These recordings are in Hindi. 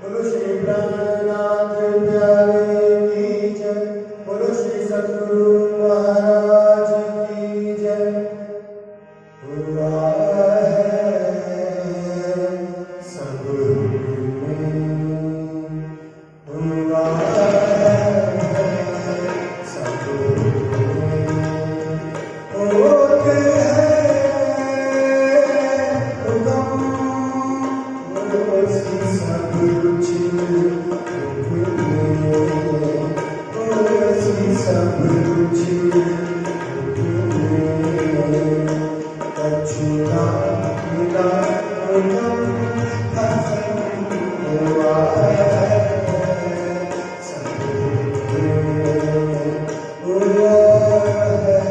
बोलो श्री प्राणनाथ प्यारे की जय। बोलो श्री सद्गुरु महाराज की जय। हुआ है सब में, हुआ है सब में, होते हैं हुक्म, उसी सब कुछ उसी सब कुछ कछुआ मिला हुआ है सब हुआ है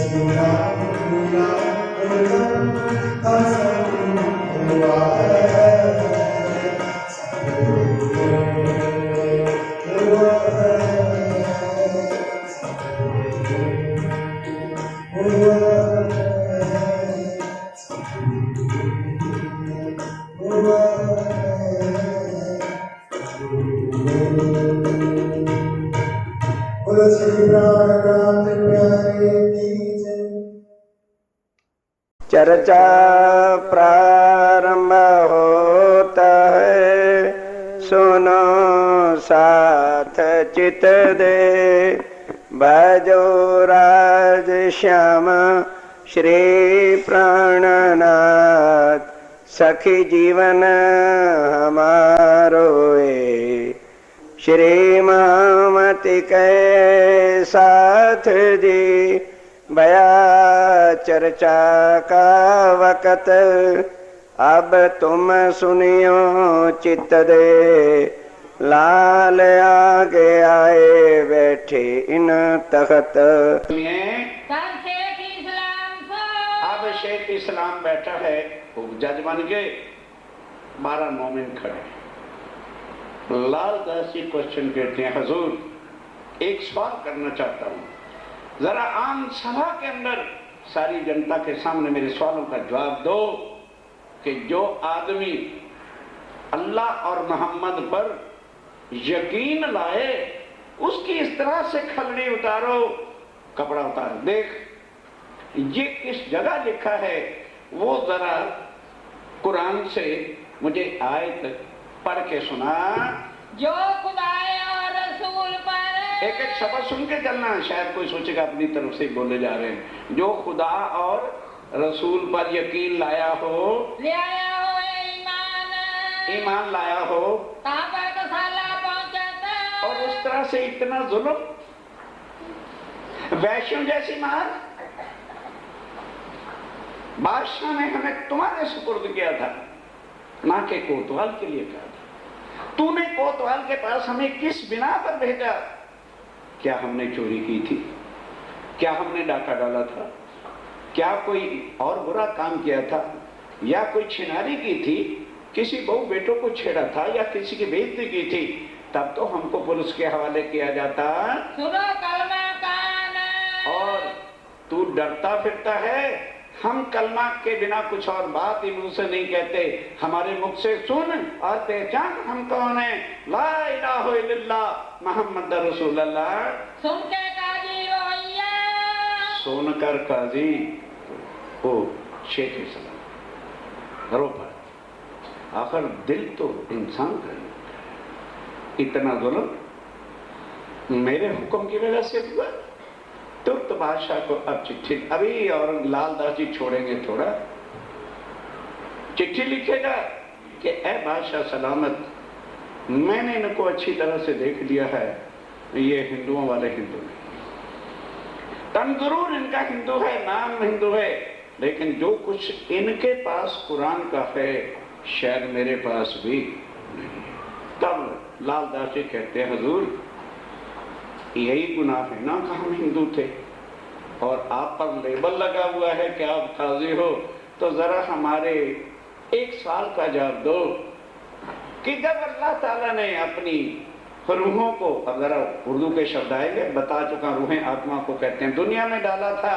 श्री राम उदम कसम हुआ है चर्चा प्रारंभ होता है, सुनो साथ चित दे। भजो राज श्याम श्री प्राणनाथ, सखी जीवन हमारो ए। श्री महामति के साथ जी भया चर्चा का वक़्त, अब तुम सुनियो चित्त दे। लाल आगे आए बैठे इन तख्त। अब शेख इस्लाम बैठा है, जज बन के 12 मोमिन खड़े। लाल दास जी क्वेश्चन कहते हैं, हुजूर एक सवाल करना चाहता हूँ, जरा आम सभा के अंदर सारी जनता के सामने मेरे सवालों का जवाब दो कि जो आदमी अल्लाह और मोहम्मद पर यकीन लाए उसकी इस तरह से खलड़ी उतारो, कपड़ा उतारो। देख ये किस जगह लिखा है वो जरा कुरान से मुझे आयत पढ़ के सुना। जो खुदा और रसूल पर एक एक शब्द सुन के चलना, शायद कोई सोचेगा अपनी तरफ से बोले जा रहे हैं। जो खुदा और रसूल पर यकीन लाया हो, ले आया हो ईमान लाया हो, पर कसाला पहुंचाता। और उस तरह से इतना जुल्म, वैश्यों जैसी मार। बादशाह ने हमें तुम्हारे सुपुर्द किया था, ना के कोतवाल के लिए कहा था। तूने कोतवाल के पास हमें किस बिना पर भेजा? क्या हमने चोरी की थी? क्या हमने डाका डाला था? क्या कोई और बुरा काम किया था? या कोई छिनारी की थी? किसी बहू बेटों को छेड़ा था या किसी की बेइज्जती की थी? तब तो हमको पुलिस के हवाले किया जाता। सुनो कलमा कान। और तू डरता फिरता है। हम कलमा के बिना कुछ और बात ही मुंह से नहीं कहते, हमारे मुख से सुन और पहचान हम कौन है। ला इलाहा इल्लल्लाह मुहम्मद रसूलुल्लाह। सुन के काजी रोइया, सुनकर काजी ओ शेख इस्लाम रो पड़ा। आखिर दिल तो इंसान का इतना जुल्म मेरे हुक्म की वजह से हुआ। तुरंत बादशाह को अब चिट्ठी, अभी और लाल दास जी छोड़ेंगे थोड़ा, चिट्ठी लिखेगा कि ए बादशाह सलामत, मैंने इनको अच्छी तरह से देख लिया है, ये हिंदुओं वाले हिंदू नहीं। तन जरूर इनका हिंदू है, नाम हिंदू है, लेकिन जो कुछ इनके पास कुरान का है शायद मेरे पास भी नहीं। तब लाल दास जी कहते हैं, हुजूर यही गुनाह है ना कि हम हिंदू थे और आप पर लेबल लगा हुआ है कि आप काजी हो, तो जरा हमारे एक सवाल का जवाब दो कि जब अल्लाह ताला ने अपनी रूहों को, अब जरा उर्दू के शब्द आएंगे, बता चुका, रूहें आत्मा को कहते हैं, दुनिया में डाला था,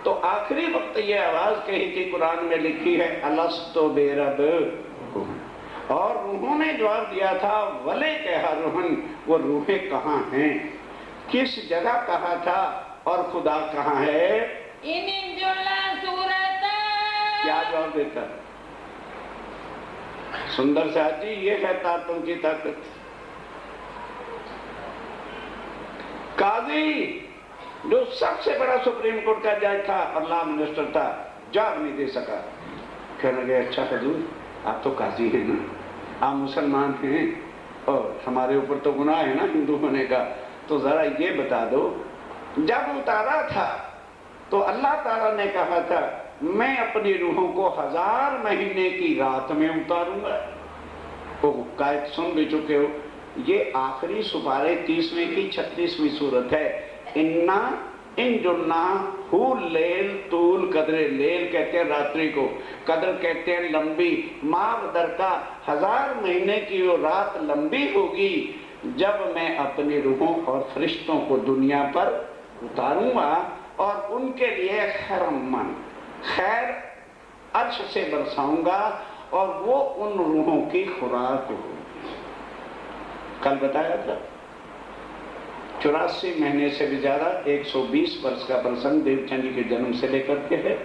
तो आखिरी वक्त ये आवाज कही थी, कुरान में लिखी है, अलस्तो बेरब। और रूहों ने जवाब दिया था, वले कहा रूहन, वो रूहें कहाँ हैं, किस जगह कहा था और खुदा कहाँ है? क्या जवाब देता? सुंदर साहब जी, ये है ताकतों की ताकत। काजी जो सबसे बड़ा सुप्रीम कोर्ट का जज था और लॉ मिनिस्टर था, जवाब नहीं दे सका। कहने लगे, अच्छा हुजूर आप तो काजी हैं ना, आप मुसलमान हैं और हमारे ऊपर तो गुनाह है ना हिंदू होने का, तो जरा ये बता दो, जब उतारा था तो अल्लाह ताला ने कहा था मैं अपनी रूहों को 1000 महीने की रात में उतारूंगा। तो कायद सुन भी चुके हो, ये आखिरी सुपारे 30वें की 36वीं सूरत है। इन्ना इन जुन्ना हु लेल तूल कदरे, लेल कहते हैं रात्रि को, कदर कहते हैं लंबी। माव दरका 1000 महीने की वो रात लंबी होगी जब मैं अपनी रूहों और फरिश्तों को दुनिया पर उतारूंगा और उनके लिए खैरमन, खैर अर्श से बरसाऊंगा और वो उन रूहों की खुराक होगी। कल बताया था 84 महीने से भी ज्यादा 120 वर्ष का प्रसंग देवचंद जी के जन्म से लेकर के है।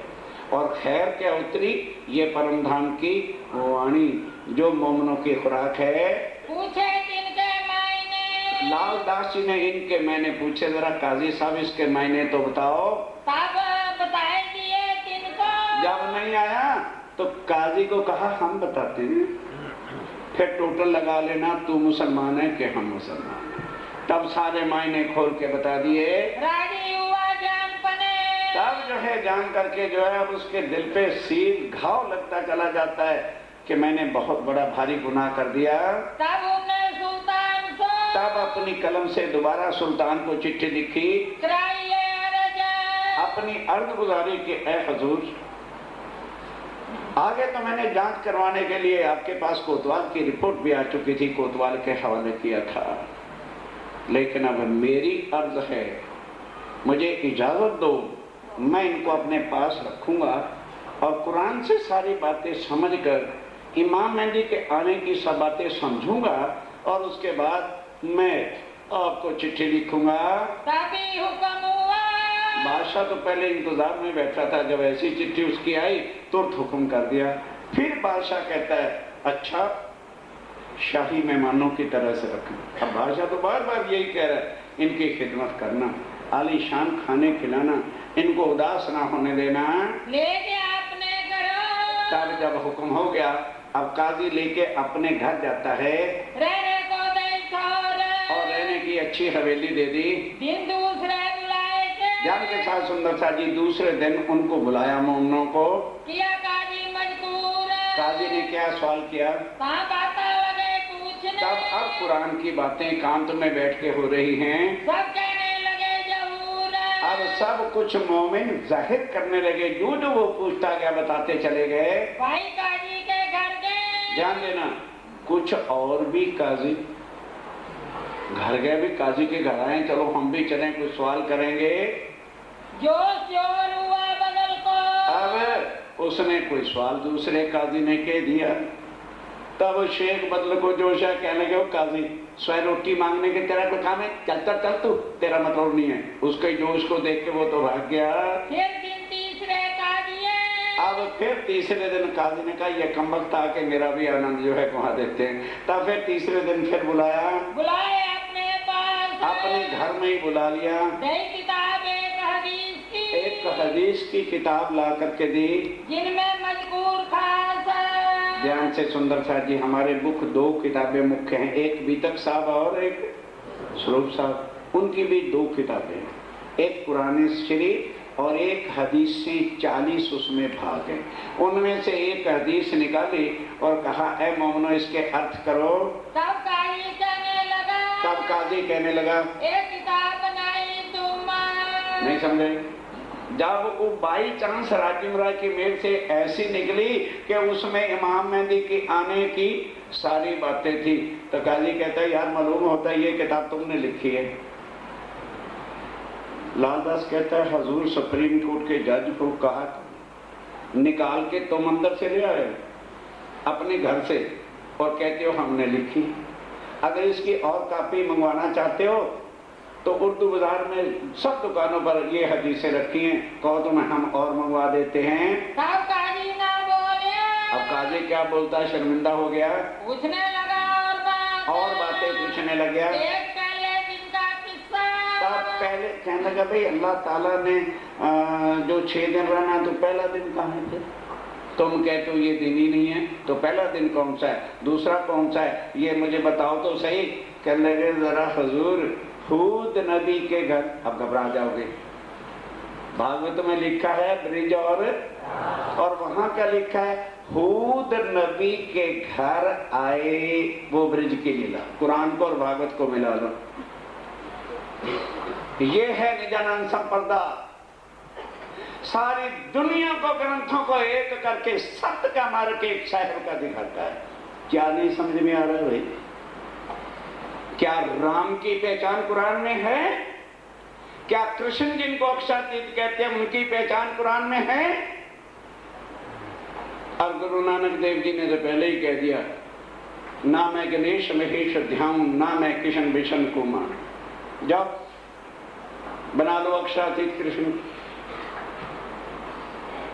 और खैर क्या उतरी, ये परम धाम की वाणी जो मोमनों की खुराक है। पूछे जिनके मायने, लाल दास जी ने इनके मैंने पूछे, जरा काजी साहब इसके मायने तो बताओ। तब बताए दिए तिनको। जब नहीं आया तो काजी को कहा हम बताते हैं। फिर टोटल लगा लेना, तू मुसलमान है कि हम मुसलमान हैं। तब सारे मायने खोल के बता दिए। राजी हुआ जान पने, तब जो है जान करके जो है अब उसके दिल पे सील घाव लगता चला जाता है कि मैंने बहुत बड़ा भारी गुनाह कर दिया। तब उन्हें सुल्तान को, तब अपनी कलम से दोबारा सुल्तान को चिट्ठी लिखी, कराइए अर्ज, अपनी अर्ज गुजारी कि ए हुजूर, आगे तो मैंने जांच करवाने के लिए आपके पास कोतवाल की रिपोर्ट भी आ चुकी थी, कोतवाल के हवाले किया था, लेकिन अब मेरी अर्ज है, मुझे इजाजत दो, मैं इनको अपने पास रखूंगा और कुरान से सारी बातें समझकर इमाम मेहदी के आने की सब बातें समझूंगा और उसके बाद मैं आपको चिट्ठी लिखूंगा। तभी हुक्म हुआ, बादशाह तो पहले इंतजार में बैठा था, जब ऐसी चिट्ठी उसकी आई तुरंत हुक्म कर दिया। फिर बादशाह कहता है अच्छा शाही मेहमानों की तरह से रखना। अब बादशाह तो बार बार यही कह रहा है, इनकी खिदमत करना, आलीशान खाने खिलाना, इनको उदास ना होने देना। लेके अपने करो, तब जब हुक्म हो गया, अब काजी लेके अपने घर जाता है रहने को दे छोड़, और रहने की अच्छी हवेली दे दी। दिन दूसरे बुलाए के, जान के साथ सुंदर सा जी दूसरे दिन उनको बुलाया मोमनों को। किया काजी मजबूर, काजी ने क्या सवाल किया, कहाँ बातें लगे पूछने, तब अब कुरान की बातें एकांत में बैठ के हो रही हैं। सब कहने लगे जहूर, अब सब कुछ मोमिन जाहिर करने लगे, जो जो वो पूछता गया बताते चले गए। भाई काजी के घर गए, ध्यान देना, कुछ और भी काजी घर गए, भी काजी के घर आए, चलो हम भी चलें, कुछ सवाल करेंगे। जोश जोर हुआ बगल को, अब उसने कोई सवाल दूसरे काजी ने कह दिया। तब शेख बदल को जोश है, कहने लगे काजी स्वयं रोटी मांगने के तेरा कोई काम है, चलता चल तू, तेरा मतलब नहीं है। उसके जोश को देख के वो तो भाग गया। फिर दिन तीसरे काजी, अब फिर तीसरे दिन काजी ने कहा ये कमबख्त आके मेरा भी आनंद जो है वहां देते हैं। तब फिर तीसरे दिन फिर बुलाया, बुलाए अपने पास, अपने घर में ही बुला लिया। नई किताब एक हदीस की, एक हदीस की किताब ला करके दी, जिनमें मजकूर खास है। ध्यान से सुंदर साहब जी, हमारे मुख्य 2 किताबें मुख्य हैं, एक बीतक साहब और एक स्वरूप साहब, उनकी भी 2 किताबें, एक कुरान शरीफ और एक हदीस से 40 उसमें भाग है। उनमें से एक हदीस निकाली और कहा ए मोमनो इसके अर्थ करो। तब काजी कहने लगा, तब काजी कहने लगा, एक किताब बनाई तुम, नहीं समझे। जब वो बाई चांस राजिम राय की मेल से ऐसी निकली कि उसमें इमाम मेहदी की आने की सारी बातें थी, तो काजी कहता है यार मालूम होता है ये किताब तुमने लिखी है। लालदास कहता है हजूर सुप्रीम कोर्ट के जज को कहा निकाल के तुम अंदर से ले आए अपने घर से और कहते हो हमने लिखी। अगर इसकी और कॉपी मंगवाना चाहते हो तो उर्दू बाजार में सब दुकानों पर ये हदीसें रखी हैं, कहो तो हम और मंगवा देते हैं। तब काजी ना बोले, अब काजी क्या बोलता है, शर्मिंदा हो गया, पूछने लगा और बातें पूछने लग गया। एक पहले दिन का किस्सा, तब पहले कहने लगा भाई अल्लाह ताला ने जो 6 दिन रहना, तो पहला दिन कहाँ थे? तुम कहते हो ये दिन ही नहीं है, तो पहला दिन कौन सा है, दूसरा कौन सा है, ये मुझे बताओ तो सही। कहने लगे जरा हुजूर हूद नबी के घर, अब घबरा जाओगे, भागवत में लिखा है ब्रिज और वहां क्या लिखा है, हूद नबी के घर आए, वो ब्रिज की लीला। कुरान को और भागवत को मिला लो, ये है निजानंद संप्रदा। सारी दुनिया को, ग्रंथों को एक करके सत्य का मार्ग एक शहर का दिखाता है। क्या नहीं समझ में आ रहा है भाई? क्या राम की पहचान कुरान में है? क्या कृष्ण जिनको अक्षातीत कहते हैं उनकी पहचान कुरान में है? और गुरु नानक देव जी ने तो पहले ही कह दिया, ना मैं गणेश महेश ध्यान, ना मैं किशन विशन कुमार। जाओ बना लो अक्षरातीत कृष्ण।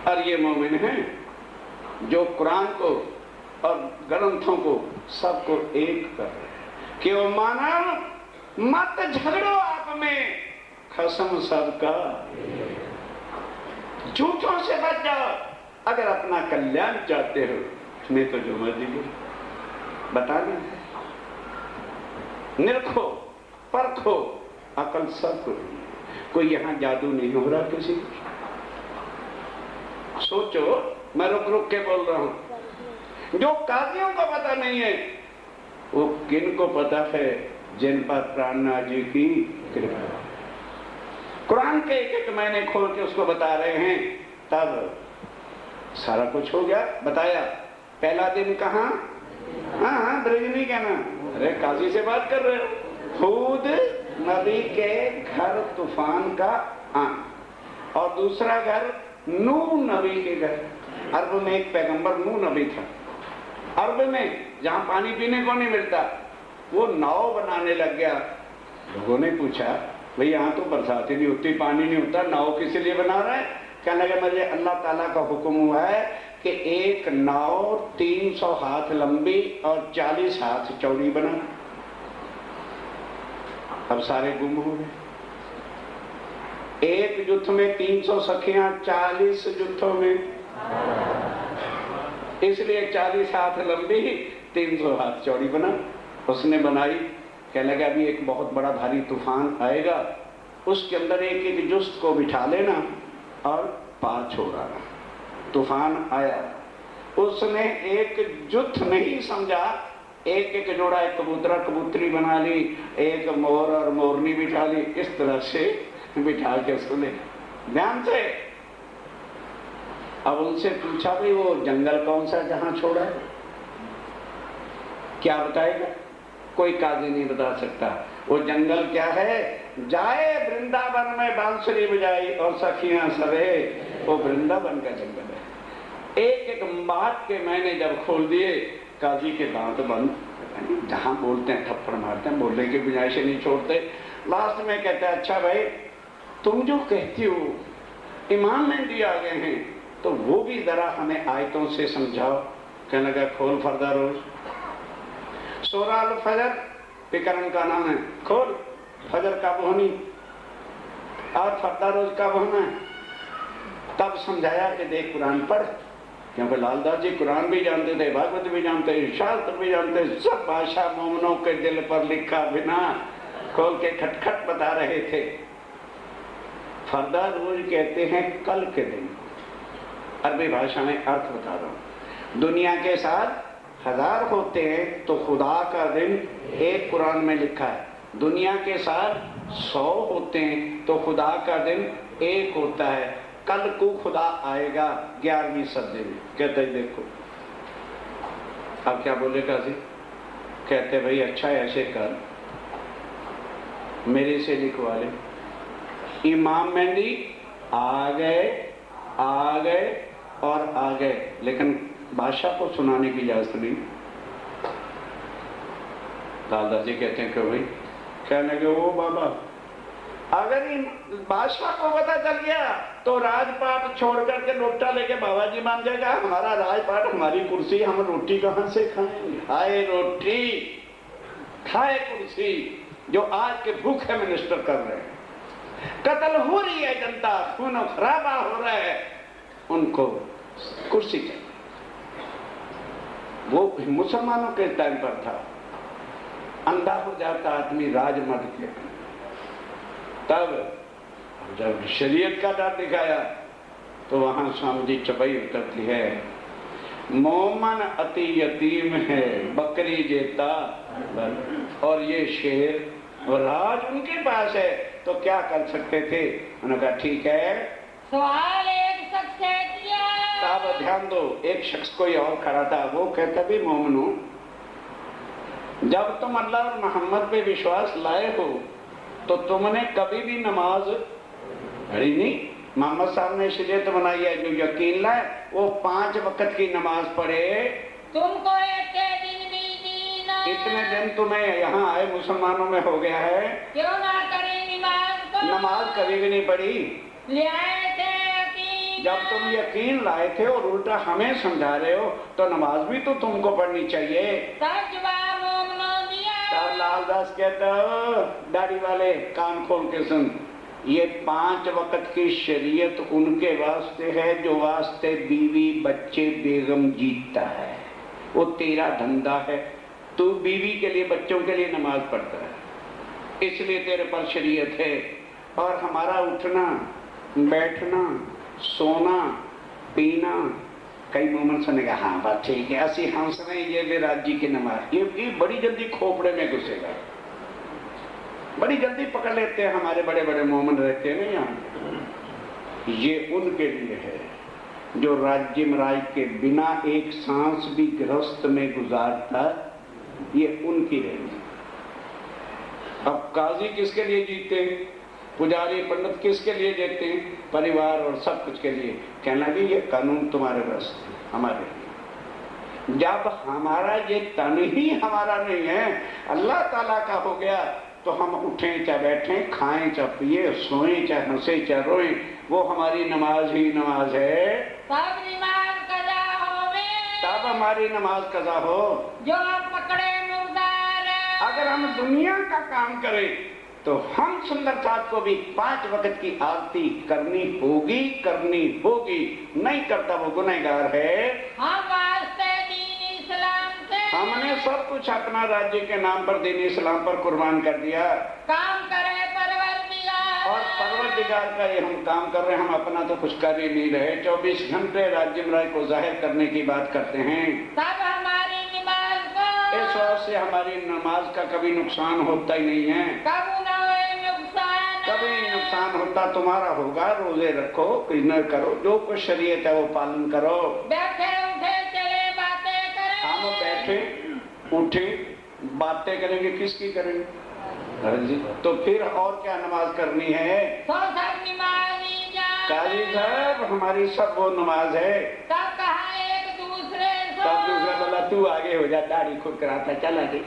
और ये मोमिन हैं जो कुरान को और ग्रंथों को सबको एक कर रहे हैं कि वो मानव मत झगड़ो आप में, कसम सबका, झूठों से बच जाओ अगर अपना कल्याण चाहते हो, नहीं तो जो मर्जी करो। बता दें, निरखो परखो, अकल सबको। कोई यहां जादू नहीं हो रहा किसी को। सोचो, मैं रुक रुक के बोल रहा हूं। जो काजियों को पता नहीं है वो किन को पता है? जिन पर प्राणनाथ जी की कृपा। कुरान के एक एक महीने खोल के उसको बता रहे हैं, तब सारा कुछ हो गया। बताया पहला दिन कहाँ? हाँ ब्रजनी कहना। अरे काजी से बात कर रहे हो। हूद नबी के घर तूफान का आन, और दूसरा घर नूह नबी के घर। अरब में एक पैगंबर नूह नबी था। अरब में जहां पानी पीने को नहीं मिलता, वो नाव बनाने लग गया। लोगों ने पूछा, भाई यहाँ तो बरसात ही नहीं होती, पानी नहीं होता, नाव किस लिए बना रहा है? कहने लगे, मुझे अल्लाह ताला का हुक्म हुआ है कि एक नाव 300 हाथ लंबी और 40 हाथ चौड़ी बना। अब सारे गुम हो गए। एक जुत्थ में 300 सखियां, 40 जुत्थों में, इसलिए 40 हाथ लंबी 300 हाथ चौड़ी बना। उसने बनाई। कहने लगा, अभी एक बहुत बड़ा भारी तूफान आएगा, उसके अंदर एक एक जुस्त को बिठा लेना और पार छोड़ाना। तूफान आया, उसने एक जुत्थ नहीं समझा, एक एक जोड़ा, एक कबूतरा कबूतरी बना ली, एक मोर और मोरनी बिठा ली, इस तरह से बिठा के उसको ले। ध्यान से। अब उनसे पूछा, भाई वो जंगल कौन सा जहां छोड़ा है? क्या बताएगा? कोई काजी नहीं बता सकता। वो जंगल क्या है? जाए वृंदावन में बांसुरी बजाई और सखियां सवे, वो वृंदावन का जंगल है। एक एक बात के मैंने जब खोल दिए, काजी के दांत बंद। जहां बोलते हैं थप्पड़ मारते हैं, बोलने की गुंजाइश नहीं छोड़ते। लास्ट में कहते हैं, अच्छा भाई तुम जो कहती हो इमाम मेहदी आ गए हैं, तो वो भी जरा हमें आयतों से समझाओ। कहने लगा, खोल फर्दा रोज सूरह अल फजर, विकरण का नाम है, खोल फजर का बोहनी और फर्दा रोज का बोहना है। तब समझाया कि देख कुरान पढ़, क्योंकि लालदास जी कुरान भी जानते थे, भागवत भी जानते, शास्त्र भी जानते, सब भाषा मोमनों के दिल पर लिखा बिना खोल के खटखट बता रहे थे। फर्दा रोज कहते हैं कल के दिन। अरबी भाषा में अर्थ बता रहा हूं। दुनिया के साथ 1000 होते हैं तो खुदा का दिन एक कुरान में लिखा है। दुनिया के साथ 100 होते हैं तो खुदा का दिन एक होता है। कल को खुदा आएगा 11वीं सदी में। कहते हैं देखो, अब क्या बोलेगा जी? कहते भाई अच्छा ऐसे कर, मेरे से लिखवा ले। इमाम मेहदी आ गए और आ गए, लेकिन बादशाह को सुनाने की इजाजत नहीं। दादाजी कहते हैं कि भाई, कहने लगे, ओ बाबा अगर इन बादशाह को पता चल गया तो राजपाट छोड़ करके लोटा लेके बाबा जी मान जाएगा। हमारा राजपाट, हमारी कुर्सी, हम रोटी कहां से खाएंगे? आए रोटी खाए कुर्सी, जो आज के भूखे मिनिस्टर कर रहे हैं। कत्ल हो रही है जनता, खून खराबा हो रहा है, उनको कुर्सी चाहिए। वो मुसलमानों के टाइम पर था। अंधा हो जाता आदमी राजमर्द के। तब जब शरीयत का डर दिखाया तो वहां स्वामी जी चपाई उतरती है, मोमन अति यतीम है बकरी जेता, और ये शेर और राज उनके पास है, तो क्या कर सकते थे? उन्होंने कहा ठीक है, सवाल ध्यान दो, एक शख्स कोई और खड़ा था, वो कहता भी मोमनो, जब तुम अल्लाह और मोहम्मद पे विश्वास लाए हो तो तुमने कभी भी नमाज पढ़ी नहीं। मोहम्मद साहब ने इसलिए तो बनाई है, जो यकीन लाए वो 5 वक्त की नमाज पढ़े। तुमको एक दिन भी दीना, इतने दिन तुम्हें यहाँ आए मुसलमानों में हो गया है, क्यों ना करे नमाज को, नमाज कभी भी नहीं पढ़ी। ले आए थे यकीन, जब तुम यकीन लाए थे और उल्टा हमें समझा रहे हो तो नमाज भी तो तुमको पढ़नी चाहिए। तब जवाब मोमनो दिया। तब लालदास कहता हो, दाढ़ी वाले कान खोल के सुन, ये 5 वक्त की शरीयत उनके वास्ते है जो वास्ते बीवी बच्चे बेगम जीतता है, वो तेरा धंधा है। तू बीवी के लिए बच्चों के लिए नमाज पढ़ता है, इसलिए तेरे पर शरीयत है। और हमारा उठना बैठना सोना पीना, कई मोमेंट सुनेगा, हाँ बात ठीक है, ऐसी हंस रहे, ये विराट जी की नमाज, ये बड़ी जल्दी खोपड़े में घुसेगा, बड़ी जल्दी पकड़ लेते हैं। हमारे बड़े बड़े मोमेंट रहते हैं ना यहाँ, ये उनके लिए है जो राज्य राय के बिना एक सांस भी गृहस्थ में गुजारता, ये उनकी रहेगी। अब काजी किसके लिए जीते हैं, पुजारी पंडित किसके लिए देते हैं, परिवार और सब कुछ के लिए। कहना भी ये कानून तुम्हारे पास हमारे लिए। जब हमारा ये तन ही हमारा नहीं है, अल्लाह ताला का हो गया, तो हम उठें चाहे बैठें, खाएं चाहे पिए, सोएं चाहे हंसे चाहे रोएं, वो हमारी नमाज ही नमाज है। तब नमाज कजा होवे, तब हमारी नमाज कजा हो। जो पकड़े मुर्दार, अगर हम दुनिया का काम करें तो हम सुंदर साथ को भी 5 वक्त की आरती करनी होगी, नहीं करता वो गुनहगार है। हम वास्ते दीन इस्लाम से, हमने सब कुछ अपना राज्य के नाम पर दीन इस्लाम पर कुर्बान कर दिया, काम करे परवरदिगार, और परवरदिगार का ये हम काम कर रहे हैं, हम अपना तो कुछ कर ही नहीं रहे। 24 घंटे राज्य राय को जाहिर करने की बात करते हैं। तब हमारी नमाज को, इस वास्ते हमारी नमाज का कभी नुकसान होता ही नहीं है। कब न होए नुकसान, कभी नुकसान होता तुम्हारा होगा। रोजे रखो, न करो, जो कुछ शरीयत है वो पालन करो। बैठे उठे चले बातें करें, हम बैठे उठे बातें करेंगे, किसकी करेंगे? जी, तो फिर और क्या नमाज करनी है? तो सब नमाजी जान, काजी साहब हमारी सब वो नमाज है। तब कहा एक दूसरे से, तब दूसरा बोला तू आगे हो जा, दाढ़ी खुद कराता चला गई,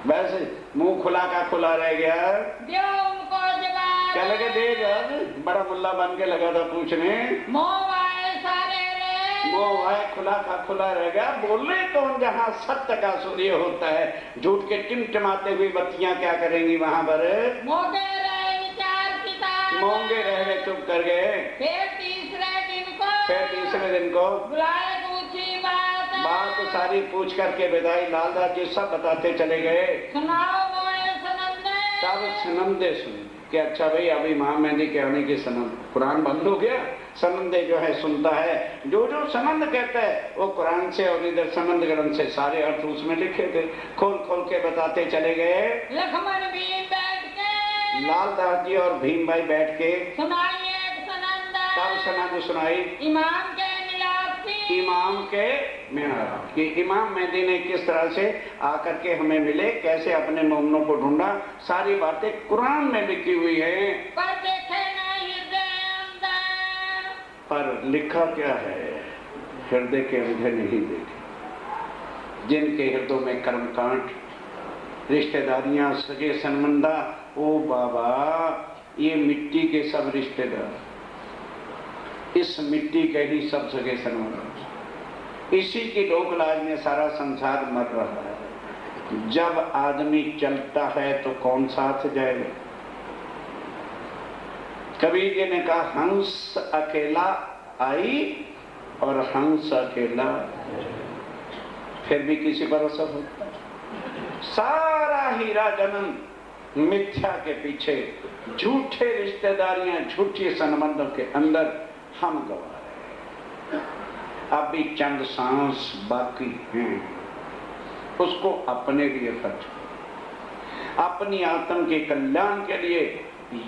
बस मुंह खुला का खुला रह गया। दियो उनको जवाब, क्या लगे दे जब बड़ा मुल्ला बन के लगा था पूछने, मोह आए सारे रे, वो भाई खुला का खुला रह गया। बोले तो जहाँ सत्य का सूर्य होता है, झूठ के टिमटिमाते हुई बत्तियां क्या करेंगी वहां पर? मोगे रहे विचार किताब, मोंगे रह गए, चुप कर गए। फिर तीसरे दिन को बुलाए पूछी बात तो सारी पूछ करके विदाई लालदास जी सब बताते चले गए। सुनाओ मोए सनंदे, तब सनंदे सुने कि अच्छा भाई अभी माँ मेहंदी के आने की सनंद, कुरान बंद हो गया, सनंदे जो है सुनता है, जो जो सनंद कहता है वो कुरान से और इधर सनंद ग्रंथ से सारे अर्थ उसमें लिखे थे, खोल खोल के बताते चले गए। लक्ष्मण भीम बैठ के, लालदास जी और भीम भाई बैठ के सुनाई एक सनंद, तब सनंद सुनाई इमाम के मिलाप की, इमाम के मिलाप कि इमाम मेहदी ने किस तरह से आकर के हमें मिले, कैसे अपने मोमनों को ढूंढा, सारी बातें कुरान में लिखी हुई है। पर देखे ना हृदय अंदर, पर लिखा क्या है? हृदय के अंधे नहीं देखे, जिनके हृदयों में कर्मकांड, रिश्तेदारियां, सगे संबंधा, ओ बाबा ये मिट्टी के सब रिश्तेदार, इस मिट्टी के ही सब सगे संबंध, इसी की लोक लाज में सारा संसार मर रहा है। जब आदमी चलता है तो कौन साथ जाएगा? कबीर जी ने कहा हंस अकेला आई और हंस अकेला, फिर भी किसी पर असर होता है। सारा हीरा जन्म मिथ्या के पीछे, झूठे रिश्तेदारियां, झूठी संबंधों के अंदर हम गवा रहे हैं। अभी चंद सांस बाकी हैं, उसको अपने लिए खर्च, अपनी आत्म के कल्याण के लिए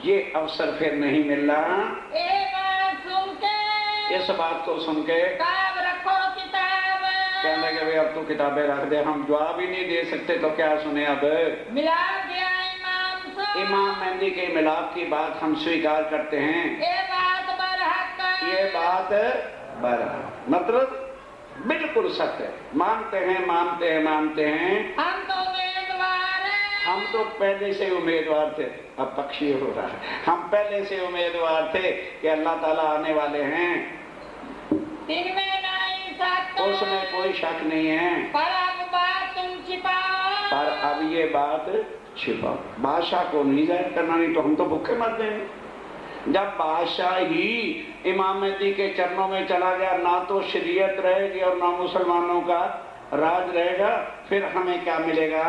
ये अवसर फिर नहीं मिल रहा। एक बात सुन के, इस बात को सुन के काब रखो कहने लगे भाई अब तो किताबें रख दे, हम जवाब ही नहीं दे सकते तो क्या सुने अब। मिलाप गया इमाम सो इमाम मेहंदी के मिलाप की बात हम स्वीकार करते हैं। ये बात बरहक ये बात मतलब बिल्कुल सत्य है, मानते हैं मानते हैं मानते हैं। हम तो उम्मीदवार हैं। हम तो पहले से उम्मीदवार थे, अब पक्षी हो रहा है, हम पहले से उम्मीदवार थे कि अल्लाह ताला आने वाले हैं, इनमें नहीं शक, उसमें कोई शक नहीं है। पर अब बात तुम छिपाओ। पर अब ये बात छिपाओ, बादशाह को नहीं जाहिर करना, नहीं तो हम तो भूखे मर जाएंगे। जब बादशाह ही इमाम मेहदी के चरणों में चला गया, ना तो शरीयत रहेगी और ना मुसलमानों का राज रहेगा, फिर हमें क्या मिलेगा?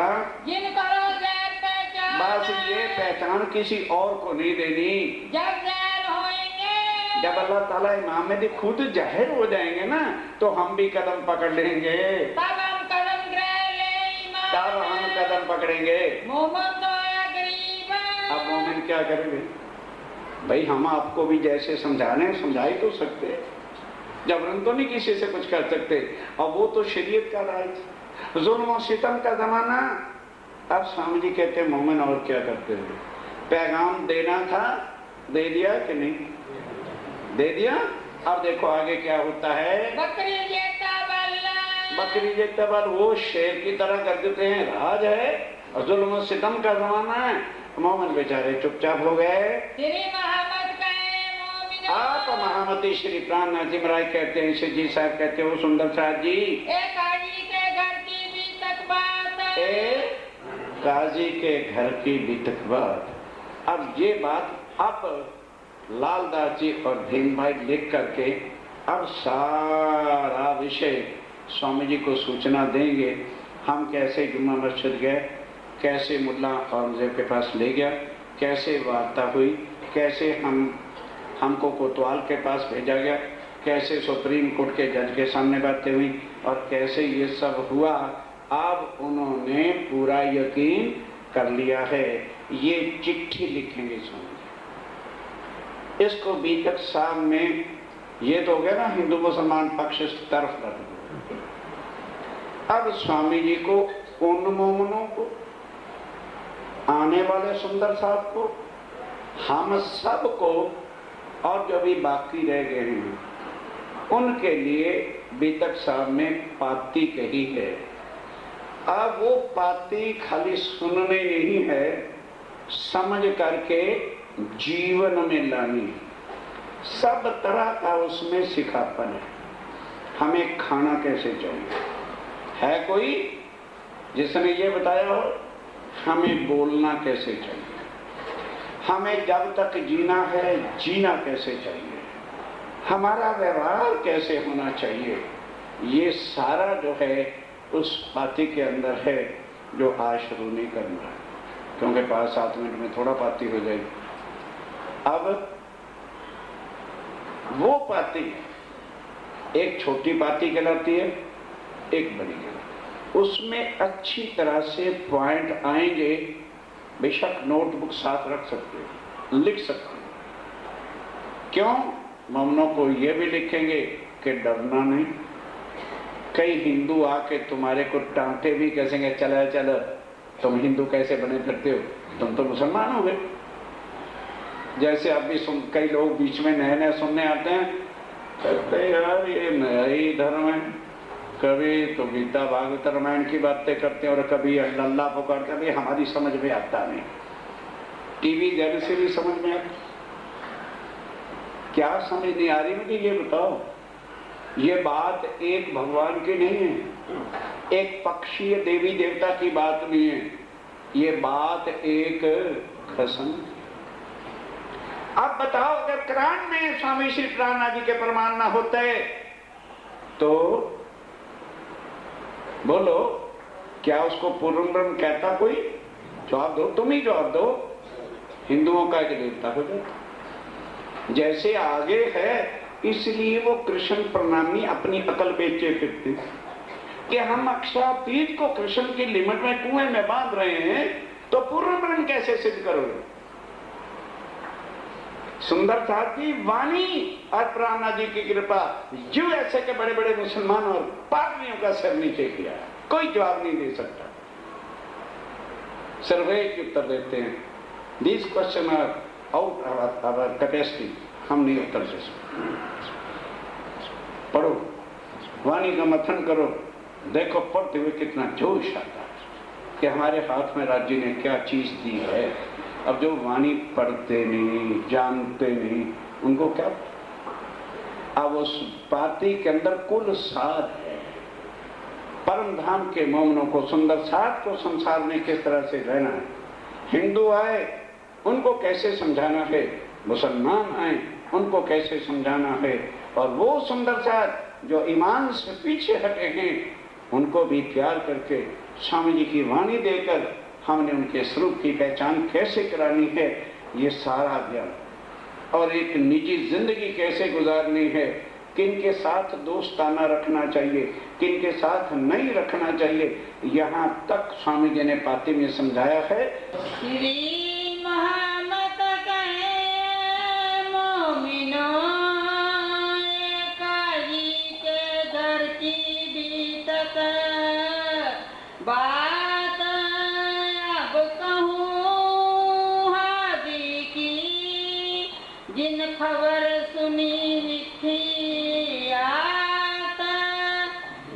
जिन करो जैन पहचान, बस ये पहचान किसी और को नहीं देनी। जब जैन होंगे, जब अल्लाह ताला इमाम मेहदी खुद जाहिर हो जाएंगे ना, तो हम भी कदम पकड़ लेंगे, तब हम कदम ग्रह ले इमाम, तब हम कदम पकड़ेंगे। मोहम्मद तो है गरीब है। अब मोमिन क्या करेंगे? भाई हम आपको भी जैसे समझाने समझा ही तो सकते, जबरन तो नहीं किसी से कुछ कर सकते। अब वो तो शरीयत का राज, जुल्म और सितम का जमाना। अब स्वामी जी कहते हैं मोमिन और क्या करते हो? पैगाम देना था, दे दिया कि नहीं? दे दिया। अब देखो आगे क्या होता है। बकरी जेता बल्ला, बकरी जेता बल, वो शेर की तरह कर देते हैं, राज है और जुल्म और सितम का जमाना है। मोमिन बेचारे चुपचाप हो गए। श्री मोहम्मद कहे मोमिन, आप महामती श्री प्राण नाजिम राय कहते हैं, श्री जी साहब कहते हो सुंदर साहब जी, एक काजी के घर की भी तक बात है। एक काजी के घर की बीतक बात। अब ये बात अब लालदास जी और भीम भाई लिख करके अब सारा विषय स्वामी जी को सूचना देंगे। हम कैसे जुम्मा मस्जिद गए, कैसे मुल्ला औरंगजेब के पास ले गया, कैसे वार्ता हुई, कैसे हमको कोतवाल के पास भेजा गया, कैसे सुप्रीम कोर्ट के जज के सामने बातें हुई और कैसे ये सब हुआ। अब उन्होंने पूरा यकीन कर लिया है। ये चिट्ठी लिखेंगे स्वामी जी, इसको बीतक साहब में ये तो हो गया ना हिंदू मुसलमान पक्ष इस तरफ कर दो। अब स्वामी जी को उन मोमनों को, आने वाले सुंदर साहब को, हम सब को और जो भी बाकी रह गए हैं उनके लिए बीतक साहब में पाती कही है। अब वो पाती खाली सुनने नहीं है, समझ करके जीवन में लानी। सब तरह का उसमें सिखापन है। हमें खाना कैसे चाहिए, है कोई जिसने ये बताया हो? हमें बोलना कैसे चाहिए, हमें जब तक जीना है जीना कैसे चाहिए, हमारा व्यवहार कैसे होना चाहिए, ये सारा जो है उस पाती के अंदर है, जो आज शुरू नहीं करना है क्योंकि 5-7 मिनट में थोड़ा पाती हो जाएगी। अब वो पाती एक छोटी पाती कहलाती है, एक बड़ी कहलाती है। उसमें अच्छी तरह से पॉइंट आएंगे। बेशक नोटबुक साथ रख सकते हो, लिख सकते हो। क्यों? मोमनों को ये भी लिखेंगे कि डरना नहीं। कई हिंदू आके तुम्हारे को टांटे भी कहेंगे, चलो चलो तुम हिंदू कैसे बने फिरते हो, तुम तो मुसलमान हो गए। जैसे अब भी कई लोग बीच में नए नए सुनने आते हैं, कहते यार ये नया ही धर्म है, कभी तो गीता भागवत रामायण की बातें करते हैं और कभी अल्लाह पुकारते हैं। हमारी समझ में आता नहीं, टीवी जब से भी समझ में आता, क्या समझ नहीं आ रही मुझे ये बताओ। ये बात एक भगवान की नहीं है, एक पक्षीय देवी देवता की बात नहीं है, ये बात एक कसम। अब बताओ अगर कुरान में स्वामी श्री प्राणनाथ जी के प्रमाण ना होते तो बोलो क्या उसको पूर्ण ब्रह्म कहता कोई? जवाब दो, तुम ही जवाब दो। हिंदुओं का एक देवता हो जाता। जैसे आगे है इसलिए वो कृष्ण प्रणामी अपनी अकल बेचे फिरते कि हम अक्षरातीत को कृष्ण की लिमिट में कुएं में बांध रहे हैं, तो पूर्ण ब्रह्म कैसे सिद्ध करोगे? सुंदर साहब की वाणी और प्राणा जी की कृपा, जो ऐसे के बड़े बड़े मुसलमान और पादरियों का सिर नीचे किया, कोई जवाब नहीं दे सकता। सिर्फ एक उत्तर देते हैं, this question are out of our capacity, हम नहीं उत्तर दे सकते। पढ़ो, वाणी का मथन करो, देखो पढ़ते हुए कितना जोश आता है कि हमारे हाथ में राज्य ने क्या चीज दी है। अब जो वाणी पढ़ते नहीं, जानते नहीं, उनको क्या। अब उस पाती के अंदर कुल साध है। परम धाम के मोमनों को, सुंदर साध को संसार में किस तरह से रहना है। हिंदू आए उनको कैसे समझाना है, मुसलमान आए उनको कैसे समझाना है, और वो सुंदर साध जो ईमान से पीछे हटे हैं उनको भी प्यार करके स्वामी जी की वाणी देकर हमने उनके स्वरूप की पहचान कैसे करानी है, ये सारा ज्ञान। और एक निजी जिंदगी कैसे गुजारनी है, किन के साथ दोस्ताना रखना चाहिए, किन के साथ नहीं रखना चाहिए, यहाँ तक स्वामी जी ने पाती में समझाया है। श्री महामत कहे मोमिनो काजी के धरती बीतत बात अब कहूँ हादी की, जिन खबर सुनी लिखी आता,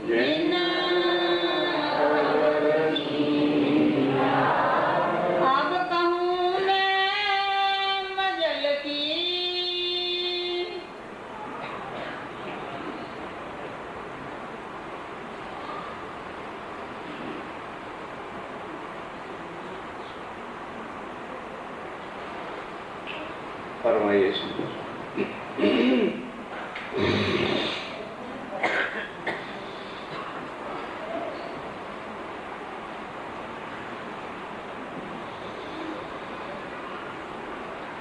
जिन अब कहूँ मैं मजल की। फरमाइए।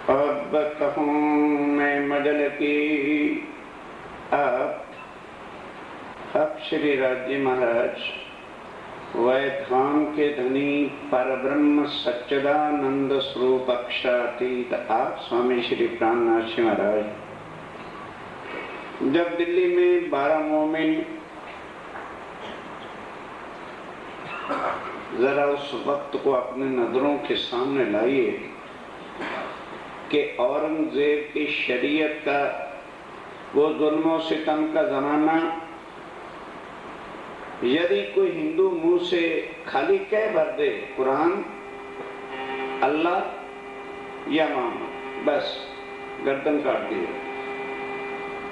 अब कहूँ मैं मजल की। अब श्री राज्य महाराज वह धाम के धनी परब्रह्म सच्चिदानंद स्वरूप अक्षरातीत आप स्वामी श्री प्राणनाथ जी महाराज जब दिल्ली में 12 मोमिन जरा उस वक्त को अपने नजरों के सामने लाइए कि औरंगजेब की शरीयत का वो जुल्मों सितम का जमाना, यदि कोई हिंदू मुंह से खाली कह भर दे कुरान, अल्लाह या मोहम्मद, बस गर्दन काट दी।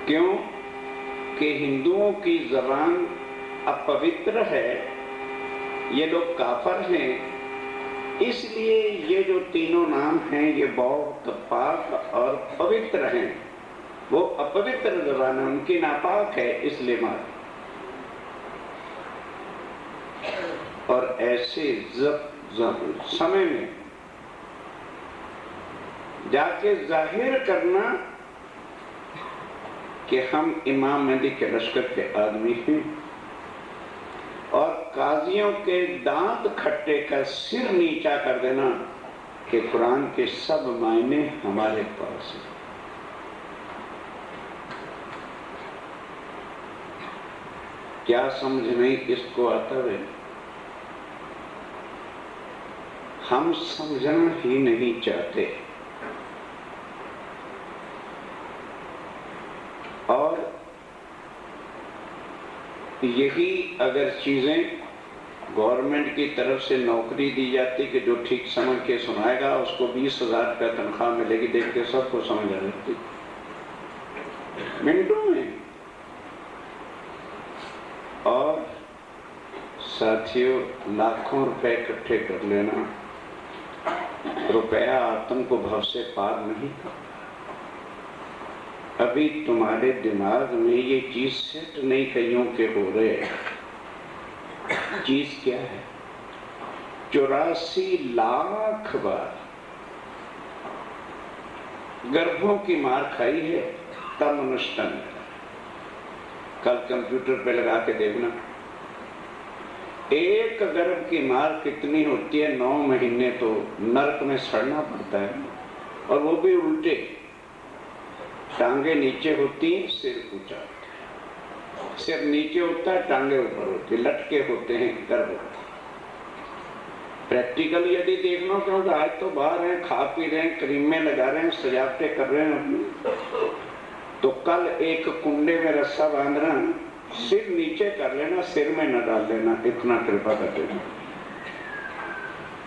क्यों कि हिंदुओं की जबान अपवित्र है, ये लोग काफर हैं, इसलिए ये जो तीनों नाम हैं ये बहुत पाक और पवित्र हैं। वो अपवित्र जबान है, उनकी नापाक है, इसलिए मार। और ऐसे समय में जाके जाहिर करना कि हम इमाम मेहदी के लश्कर के आदमी हैं, और काजियों के दांत खट्टे कर सिर नीचा कर देना कि कुरान के सब मायने हमारे पास हैं। क्या समझ नहीं किसको आता है? हम समझना ही नहीं चाहते। और यही अगर चीजें गवर्नमेंट की तरफ से नौकरी दी जाती कि जो ठीक समझ के सुनाएगा उसको 20,000 रुपया तनख्वाह मिलेगी, देख के सबको समझ आ जाती मिनटों में। और साथियों, लाखों रुपए इकट्ठे कर लेना, रुपया आतंक को भव से पार नहीं। अभी तुम्हारे दिमाग में ये चीज सेट नहीं कईयों के हो रहे। चीज क्या है? 84 लाख बार गर्भों की मार खाई है, तब मनुष्य तन। कल कंप्यूटर पे लगा के देखना, एक गर्भ की मार कितनी होती है। 9 महीने तो नरक में सड़ना पड़ता है, और वो भी उल्टे। टांगे नीचे होती हैं, सिर ऊंचा होता है। सिर नीचे होता है, टांगे ऊपर होती है, लटके होते हैं गर्भ। प्रैक्टिकल यदि देखना, क्योंकि आज तो बाहर हैं, खा पी रहे हैं, क्रीमें लगा रहे हैं, सजावटें कर रहे हैं अपनी, तो कल एक कुंडे में रस्सा बांधना, सिर नीचे कर लेना, सिर में न डाल लेना, इतना कृपा कर देना।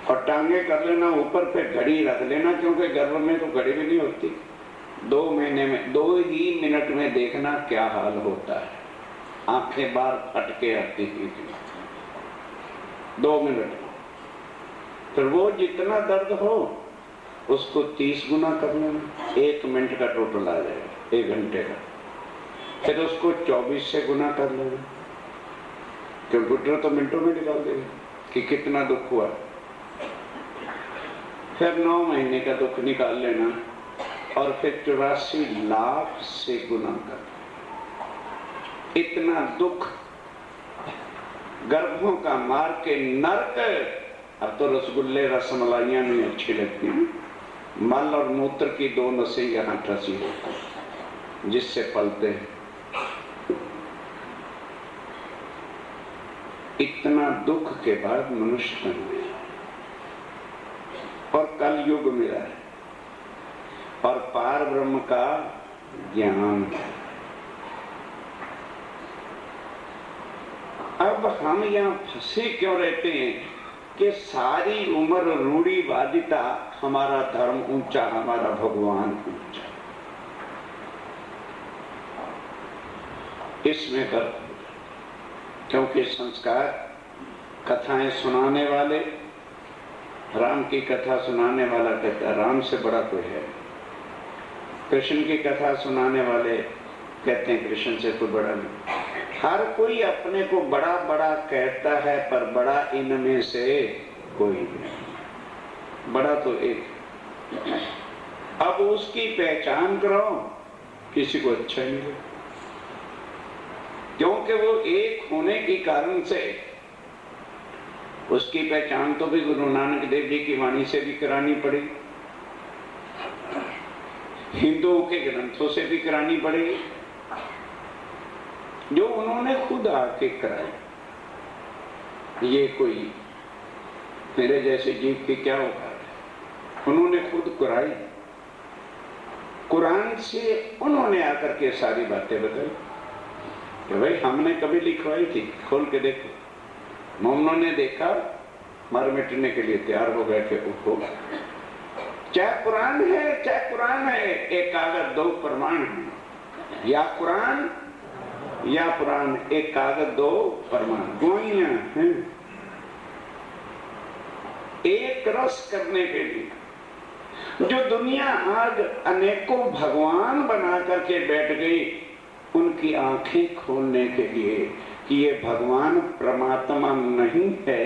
और टांगे कर लेना ऊपर पे, घड़ी रख लेना, क्योंकि गर्भ में तो घड़ी भी नहीं होती। 2 महीने में 2 ही मिनट में देखना क्या हाल होता है, आंखें बाहर फटके आती हैं 2 मिनट। फिर वो जितना दर्द हो उसको 30 गुना कर लेना, 1 मिनट का टोटल आ जाएगा, 1 घंटे का। फिर उसको 24 से गुना कर लेना, कंप्यूटर तो मिनटों में निकाल देगा कि कितना दुख हुआ। फिर 9 महीने का दुख निकाल लेना, और फिर 84 लाख से गुना कर। इतना दुख गर्भों का मार के नरक। अब तो रसगुल्ले रसमलाइयां नहीं अच्छी लगती हैं, मल और मूत्र की 2 नसें यहाँ टसी होती जिससे पलते हैं। इतना दुख के बाद मनुष्य बन गया, और कल युग मिला है, और पार ब्रह्म का ज्ञान है। अब हम यहाँ फंसे क्यों रहते हैं कि सारी उम्र रूढ़िवादिता, हमारा धर्म ऊंचा, हमारा भगवान ऊंचा, इसमें गर्व। क्योंकि संस्कार, कथाएं सुनाने वाले, राम की कथा सुनाने वाला कहता है राम से बड़ा कोई है, कृष्ण की कथा सुनाने वाले कहते हैं कृष्ण से कोई बड़ा नहीं। हर कोई अपने को बड़ा बड़ा कहता है, पर बड़ा इनमें से कोई नहीं, बड़ा तो एक। अब उसकी पहचान करो, किसी को अच्छा नहीं लगे, क्योंकि वो एक होने के कारण से। उसकी पहचान तो भी गुरु नानक देव जी की वाणी से भी करानी पड़ी, हिंदुओं के ग्रंथों से भी करानी पड़ेगी, जो उन्होंने खुद आके कराई। ये कोई मेरे जैसे जीव की क्या औकात है, उन्होंने खुद कराई। कुरान से उन्होंने आकर के सारी बातें बताई कि भाई हमने कभी लिखवाई थी, खोल के देखो। मोमनों ने देखा, मर मिटने के लिए तैयार हो गए थे। उसको चाहे कुरान है, चाहे कुरान है, एक कागज 2 प्रमाण है, या कुरान या पुराण, एक कागज 2 प्रमाण, गोइयां हैं। एक रस करने के लिए जो दुनिया आज अनेकों भगवान बना करके बैठ गई, उनकी आंखें खोलने के लिए कि ये भगवान परमात्मा नहीं है,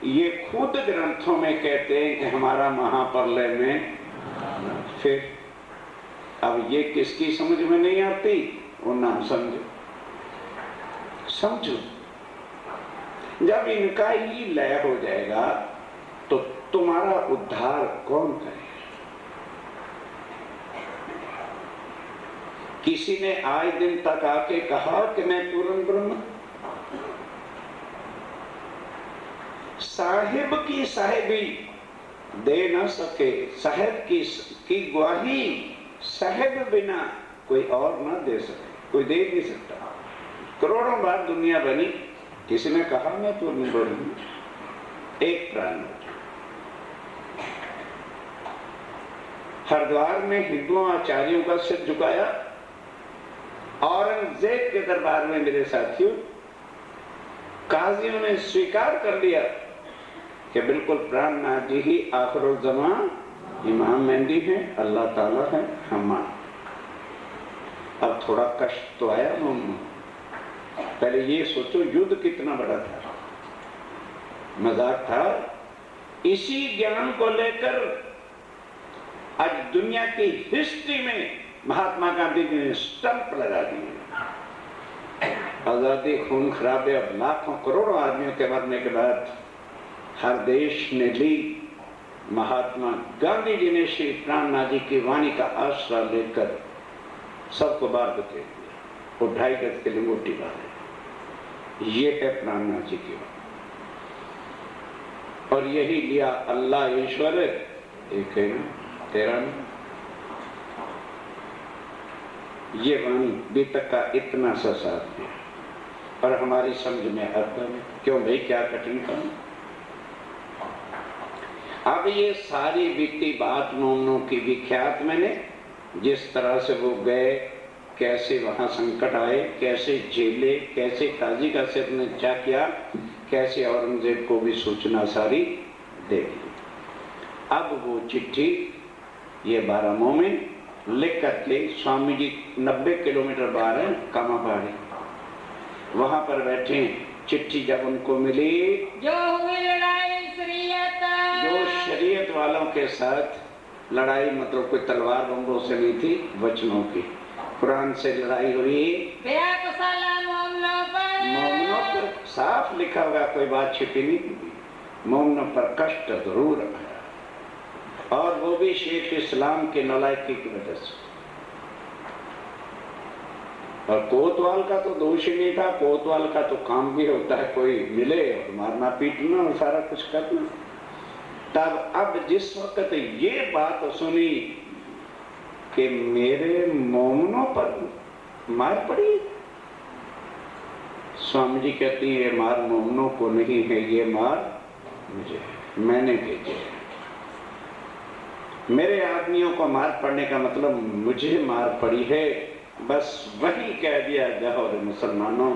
ये खुद ग्रंथों में कहते हैं कि हमारा महाप्रलय में। फिर अब ये किसकी समझ में नहीं आती, वो नाम समझो। जब इनका ही लय हो जाएगा तो तुम्हारा उद्धार कौन करेगा? किसी ने आज दिन तक आके कहा कि मैं पूर्ण ब्रह्म। साहिब की साहिबी दे न सके, साहिब की गवाही साहिब बिना कोई और ना दे सके, कोई दे नहीं सकता। करोड़ों बार दुनिया बनी, किसी ने कहा मैं पूर्ण ब्रह्म, एक प्राण। हरिद्वार में हिंदुओं आचार्यों का सिर झुकाया, औरंगजेब के दरबार में मेरे साथियों काजियों ने स्वीकार कर लिया कि बिल्कुल प्राणनाथ जी ही आखिरुल ज़मा इमाम मेहंदी है, अल्लाह ताला है, हम मान। अब थोड़ा कष्ट तो आया उन्होंने। पहले ये सोचो युद्ध कितना बड़ा था, मजाक था। इसी ज्ञान को लेकर आज दुनिया की हिस्ट्री में महात्मा गांधी जी ने स्टंप लगा दिए। आजादी, खून खराबे, अब लाखों करोड़ों आदमियों के मरने के बाद हर देश ने ली। महात्मा गांधी जी ने श्री प्राणनाथ जी की वाणी का आश्रय लेकर सबको बाहर धकेल दिया। वो 2.5 गज के लंगोटी वाले, ये है प्राणनाथ जी की बात। और यही लिया अल्लाह ईश्वर एक है ना, तेरा ना। ये वाणी बीतक का इतना सा साथ दिया और हमारी समझ में आता है। क्यों भाई, क्या कठिन काम। अब ये सारी बीती बात मोमनों की विख्यात मैंने, जिस तरह से वो गए, कैसे वहां संकट आए, कैसे झेले, कैसे काजी का सिर ने क्या किया, कैसे औरंगजेब को भी सूचना सारी दे दी। अब वो चिट्ठी ये 12 मोमिन लिख करके, स्वामी जी 90 किलोमीटर बाहर है कामाबाड़ी, वहां पर बैठे। चिट्ठी जब उनको मिली, जो हुई लड़ाई शरीयत, जो शरीयत वालों के साथ लड़ाई, मतलब कोई तलवार बंदों से नहीं थी, वचनों की, कुरान से लड़ाई हुई। मोमनों पर साफ लिखा हुआ, कोई बात छिपी नहीं। मोमनों पर कष्ट जरूर आया, और वो भी शेख इस्लाम के नालायकी की वजह से। और कोतवाल का तो दोष ही नहीं था, कोतवाल का तो काम भी होता है कोई मिले और मारना पीटना और सारा कुछ करना। तब अब जिस वक्त ये बात सुनी कि मेरे मोमनों पर मार पड़ी, स्वामी जी कहती है, ये मार मोमनों को नहीं है, ये मार मुझे, मैंने भेजे। मेरे आदमियों को मार पड़ने का मतलब मुझे मार पड़ी है, बस वही कह दिया जाओ रे मुसलमानों।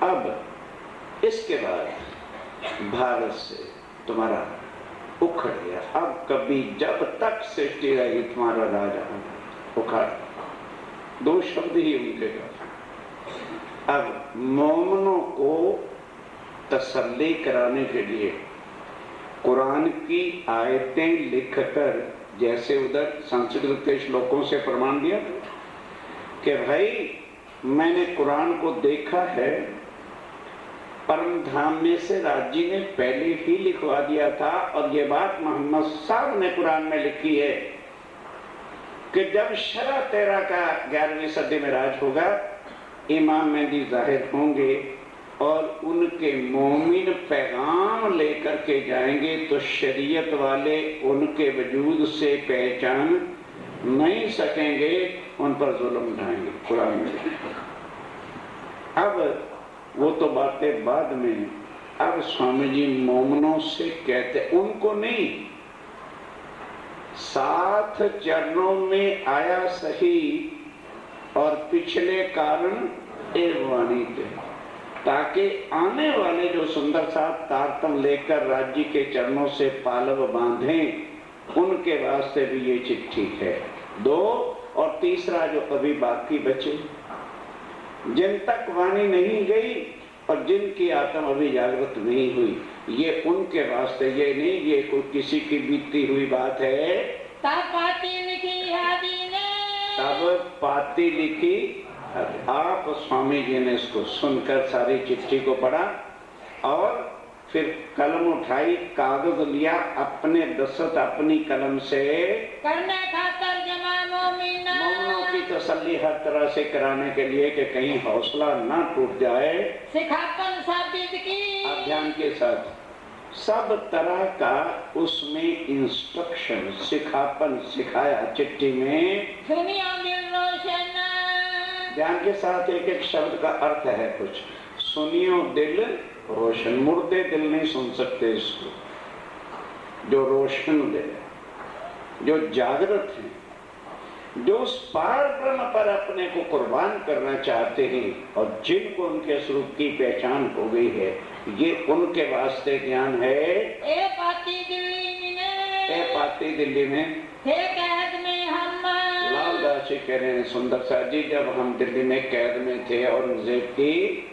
अब इसके बाद भारत से तुम्हारा उखड़ गया। अब कभी जब तक सृष्टि रहेगी तुम्हारा राजा उखड़, 2 शब्द ही उनके का। अब मोमनों को तसल्ली कराने के लिए कुरान की आयतें लिखकर, जैसे उधर संस्कृत के श्लोकों से प्रमाण दिया कि भाई मैंने कुरान को देखा है, परम धाम में से राजी ने पहले ही लिखवा दिया था, और ये बात मोहम्मद साहब ने कुरान में लिखी है कि जब शरा तेरा का 11वीं सदी में राज होगा, इमाम मेहदी जाहिर होंगे और उनके मोमिन पैगाम लेकर के जाएंगे, तो शरीयत वाले उनके वजूद से पहचान नहीं सकेंगे, उन पर जुल्म ढाएंगे। कुरान में अब वो तो बातें बाद में। अब स्वामी जी मोमनों से कहते, उनको नहीं, 7 चरणों में आया सही और पिछले कारण एक वाणी थे, ताकि आने वाले जो सुंदर साथ तारतम लेकर राज्य के चरणों से पालव बांधें, उनके वास्ते भी ये चिट्ठी है। 2 और तीसरा जो अभी बाकी बचे, जिन तक वाणी नहीं गई और जिनकी आत्म अभी जागृत नहीं हुई, ये उनके वास्ते, ये नहीं ये कोई किसी की बीती हुई बात है। तब पाती लिखी हादी ने, तब पाती लिखी। आप स्वामी जी ने इसको सुनकर सारी चिट्ठी को पढ़ा और फिर कलम उठाई, कागज लिया, अपने दस्तखत अपनी कलम से करने खातर जमा मोमनों की तसल्ली हर तरह से कराने के लिए कि कहीं हौसला ना टूट जाए, सिखापन साबित की, अभियान के साथ सब तरह का उसमें इंस्ट्रक्शन, सिखापन सिखाया चिट्ठी में। सुनियो दिल रोशन, ध्यान के साथ एक एक शब्द का अर्थ है कुछ। सुनियो दिल रोशन, मुर्दे दिल नहीं सुन सकते इसको, जो रोशन दिल है, जो जागृत है, जो उस पार ब्रह्म पर अपने को कुर्बान करना चाहते हैं और जिनको उनके स्वरूप की पहचान हो गई है, ये उनके वास्ते ज्ञान है। ए पाती दिल्ली में, ए पाती दिल्ली में थे कैद में हम। लालदास जी कह रहे हैं, सुंदर सा जी, जब हम दिल्ली में कैद में थे औरंगजेब की,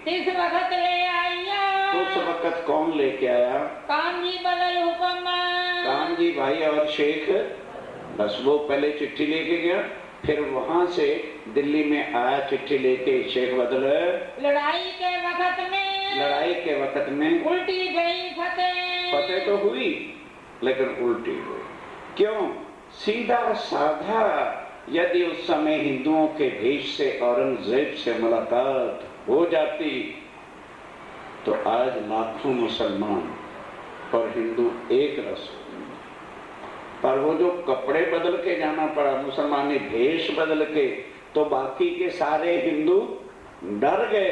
इस वक्त ले आइया, उस वक्त कौन लेके आया? कामजी बदल हुक्म, कामजी भाई और शेख, बस वो पहले चिट्ठी लेके गया, फिर वहां से दिल्ली में आया चिट्ठी लेके शेख बदल। लड़ाई के वक्त में उल्टी गई फतेह, फतेह तो हुई लेकिन उल्टी हुई। क्यों? सीधा साधा यदि उस समय हिंदुओं के भेष से औरंगजेब से मुलाकात हो जाती तो आज लाखों मुसलमान और हिंदू एक रस होते। पर वो जो कपड़े बदल के जाना पड़ा, मुसलमानी भेष बदल के, तो बाकी के सारे हिंदू डर गए।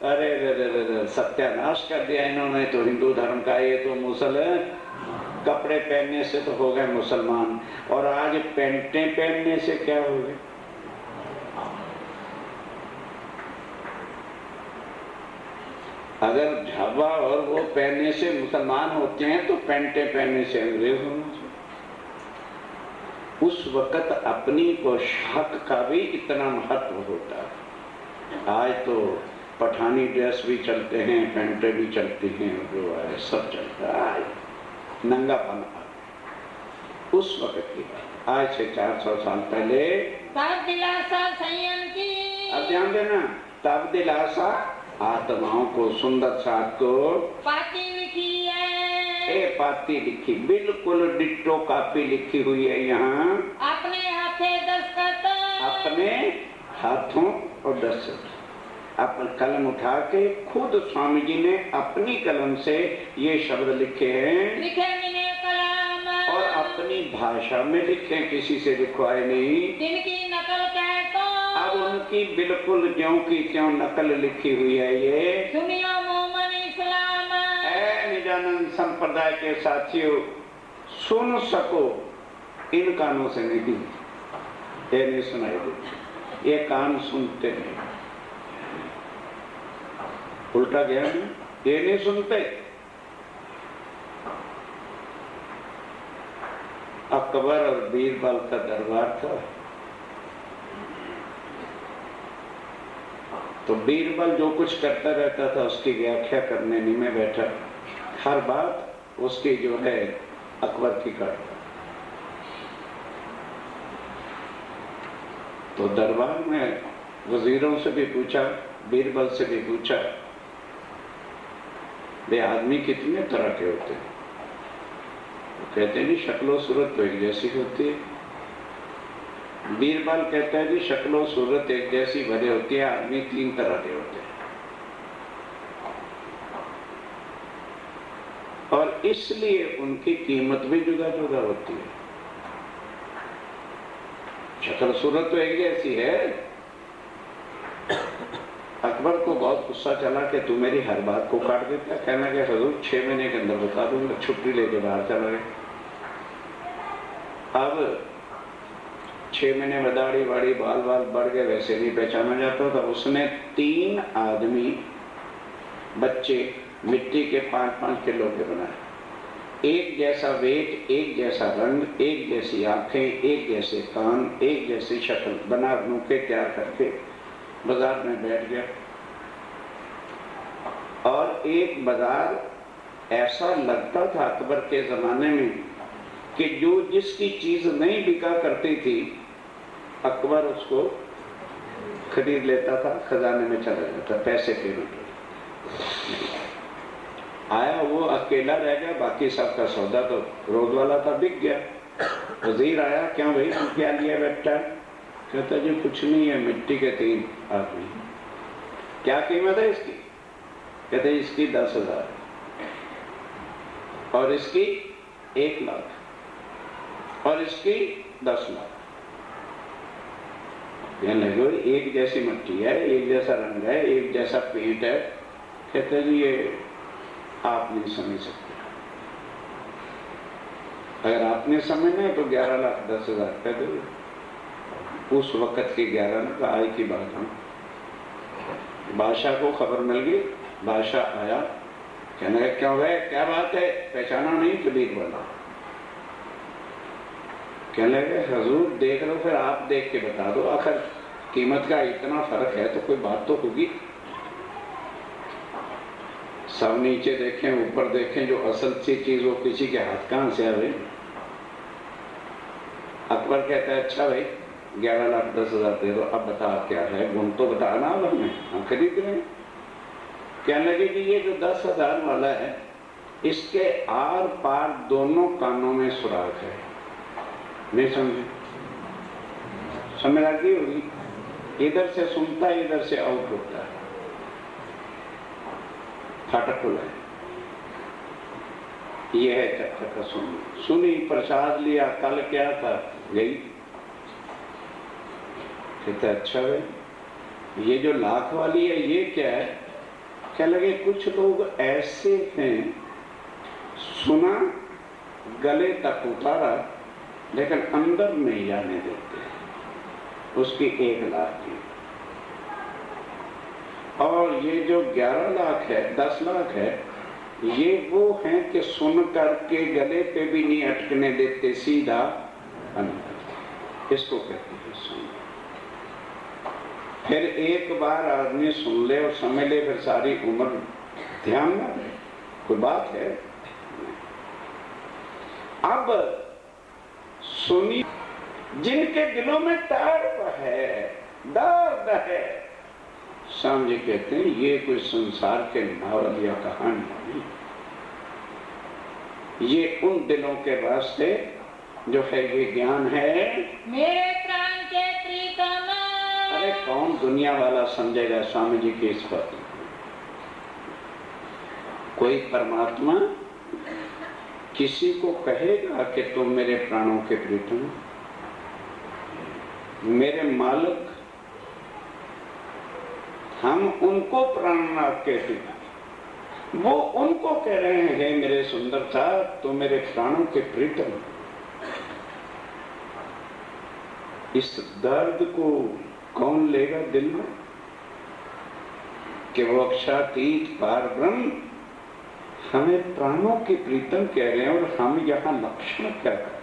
अरे रे रे रे रे, सत्यानाश कर दिया इन्होंने तो हिंदू धर्म का, ये तो कपड़े पहनने से तो हो गए मुसलमान, और आज पैंटें पहनने से क्या हो गए। अगर झाबा और वो पहनने से मुसलमान होते हैं तो पैंटें पहनने से अंग्रेज होना चाहिए। उस वक्त अपनी पोशाक का भी इतना महत्व होता है। आज तो पठानी ड्रेस भी चलते हैं, पैंटें भी चलती हैं, जो है सब चलता है, नंगापन। उस वक्त की बात, आज से 400 साल पहले। तब दिलासा संयम की, अब ध्यान देना, तब दिलासा आत्माओं को, सुंदर साथ को पाती लिखी है। ए पाती लिखी, बिल्कुल डिट्टो कॉपी लिखी हुई है यहाँ। अपने हाथे दस्तखत, अपने हाथों और दस्तखत, अपन कलम उठा के खुद स्वामी जी ने अपनी कलम से ये शब्द लिखे हैं, लिखे मिले कलाम, और अपनी भाषा में लिखे, किसी से लिखवाए नहीं। जिनकी नकल कहे तो अब उनकी बिल्कुल ज्यों की त्यों नकल लिखी हुई है। ये सुनियो मोमन इस्लाम, ऐ निजानंद संप्रदाय के साथियों, सुन सको इन कानों से नहीं, ये नहीं सुनाई देती, ये कान सुनते नहीं, उल्टा गया नहीं, ये नहीं सुनते। अकबर और बीरबल का दरबार था, तो बीरबल जो कुछ करता रहता था उसकी व्याख्या करने नहीं मैं बैठा, हर बात उसकी जो है अकबर की करता। तो दरबार में वजीरों से भी पूछा, बीरबल से भी पूछा, वे आदमी कितने तरह के होते हैं? कहते हैं जी शक्लो सूरत तो एक जैसी होती है। बीरबल कहता है जी शक्लो सूरत एक जैसी भले होती है, आदमी 3 तरह के होते हैं। और इसलिए उनकी कीमत भी जुदा जुदा होती है। शक्ल सूरत तो एक जैसी है। अकबर को बहुत गुस्सा चला कि तू मेरी हर बात को काट देता है। कहना कि हजूर 6 महीने के अंदर बता दूंगा, छुट्टी लेके बाहर चला गया। अब 6 महीने में दाढ़ी वाड़ी बाल बाल बढ़ गए, वैसे नहीं पहचाना जाता था। उसने 3 आदमी बच्चे मिट्टी के 5-5 किलो के बनाए, एक जैसा वेट, एक जैसा रंग, एक जैसी आंखें, एक जैसे कान, एक जैसी शक्ल बना के तैयार करके बाजार में बैठ गया। और एक बाजार ऐसा लगता था अकबर के जमाने में कि जो जिसकी चीज नहीं बिका करती थी अकबर उसको खरीद लेता था, खजाने में चला जाता पैसे के रूप। आया वो अकेला रह गया, बाकी सबका सौदा तो रोज वाला था, बिक गया। वजीर आया, क्यों भाई तुम क्या लिया बेटा? कहता जी कुछ नहीं है, मिट्टी के 3 आदमी। क्या कीमत है इसकी? कहते इसकी 10,000 और इसकी 1 लाख और इसकी 10 लाख। लगे एक जैसी मिट्टी है, एक जैसा रंग है, एक जैसा पेंट है। कहते जी ये आप नहीं समझ सकते, अगर आपने समझना तो 11,10,000 रुपये दो। उस वक्त की 11 का आय की बात है। बादशाह को खबर मिल गई, बादशाह आया, कहने लगा क्या हुआ, क्या बात है, पहचाना नहीं? कबीर बोला। कहने लगे हजूर देख लो, फिर आप देख के बता दो, आखिर कीमत का इतना फर्क है तो कोई बात तो होगी। सब नीचे देखें, ऊपर देखें, जो असल सी चीज वो किसी के हाथ कहां से आवे। अकबर कहता है अच्छा भाई 11,10,000 दे दो, अब बता क्या है, गुण तो बताना अब हमें, हम खरीद रहे हैं। कहने लगे कि ये जो 10,000 वाला है इसके आर पार दोनों कानों में सुराख है। नहीं समझे? समझ आ गई होगी। इधर से सुनता है, इधर से आउट होता है, फाटक खुला है। ये है चक्कर का सुनी, प्रसाद लिया, कल क्या था, गई। कहते अच्छा भाई ये जो लाख वाली है ये क्या है? क्या लगे कुछ लोग ऐसे हैं, सुना, गले तक उतारा, लेकिन अंदर नहीं जाने देते। उसकी 1 लाख की, और ये जो 11 लाख है, 10 लाख है, ये वो हैं कि सुन करके गले पे भी नहीं अटकने देते, सीधा अंदर। इसको कहते हैं सुन। फिर एक बार आदमी सुन ले और समझ ले, फिर सारी उम्र ध्यान न रहे, कोई बात है। अब सुनी, जिनके दिलों में तड़प है, दर्द है, स्वामी जी कहते हैं ये कोई संसार के नावल या कहानी नहीं, ये उन दिलों के वास्ते जो है ये ज्ञान है। मेरे प्राण के प्रीतम। अरे कौन दुनिया वाला समझेगा स्वामी जी की इस बात? कोई परमात्मा किसी को कहेगा कि तुम मेरे प्राणों के प्रीतम, मेरे मालिक, हम उनको प्राणनाथ कहते हैं, वो उनको कह रहे हैं मेरे सुंदर था, तो मेरे प्राणों के प्रीतम। इस दर्द को कौन लेगा दिल में कि वो अक्षातीत पार ब्रह्म हमें प्राणों के प्रीतम कह रहे हैं, और हम यहाँ लक्षण क्या कर रहे हैं?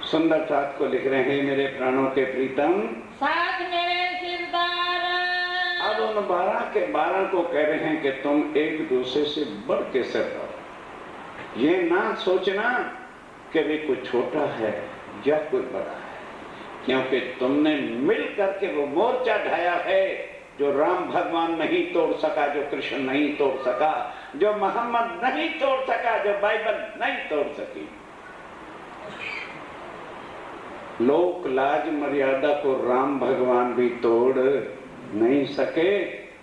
सुंदर साथ को लिख रहे हैं मेरे प्राणों के प्रीतम, साथ मेरे सिरदार। अब उन 12 के 12 को कह रहे हैं कि तुम एक दूसरे से बढ़ के सरदार। ये ना सोचना कि वे कोई छोटा है या कोई बड़ा है, क्योंकि तुमने मिल करके वो मोर्चा ढाया है जो राम भगवान नहीं तोड़ सका, जो कृष्ण नहीं तोड़ सका, जो मोहम्मद नहीं तोड़ सका, जो बाइबल नहीं तोड़ सकी। लोक लाज मर्यादा को राम भगवान भी तोड़ नहीं सके,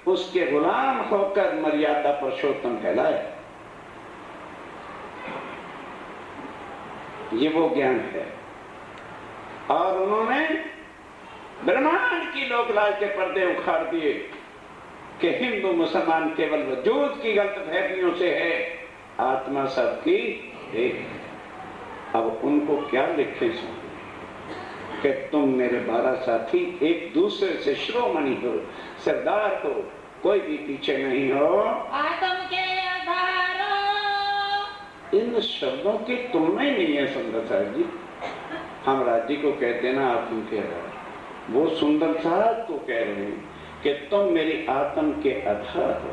उसके गुलाम होकर मर्यादा पुरुषोत्तम कहलाए। ये वो ज्ञान है। और उन्होंने ब्रह्मांड की लोकलाज के पर्दे उखाड़ दिए कि हिंदू मुसलमान केवल वजूद की गलत फहमियों से है, आत्मा सबकी एक। अब उनको क्या लिखे कि तुम मेरे 12 साथी एक दूसरे से शिरोमणि हो, सरदार हो, कोई भी पीछे नहीं हो, आत्म के आधार। इन शब्दों की तुलना ही नहीं है सुंदर साहब जी। हम राज्य को कहते ना आत्म के आधार, वो सुंदर साहब को कह रहे हैं कि तुम मेरी आत्म के आधार हो,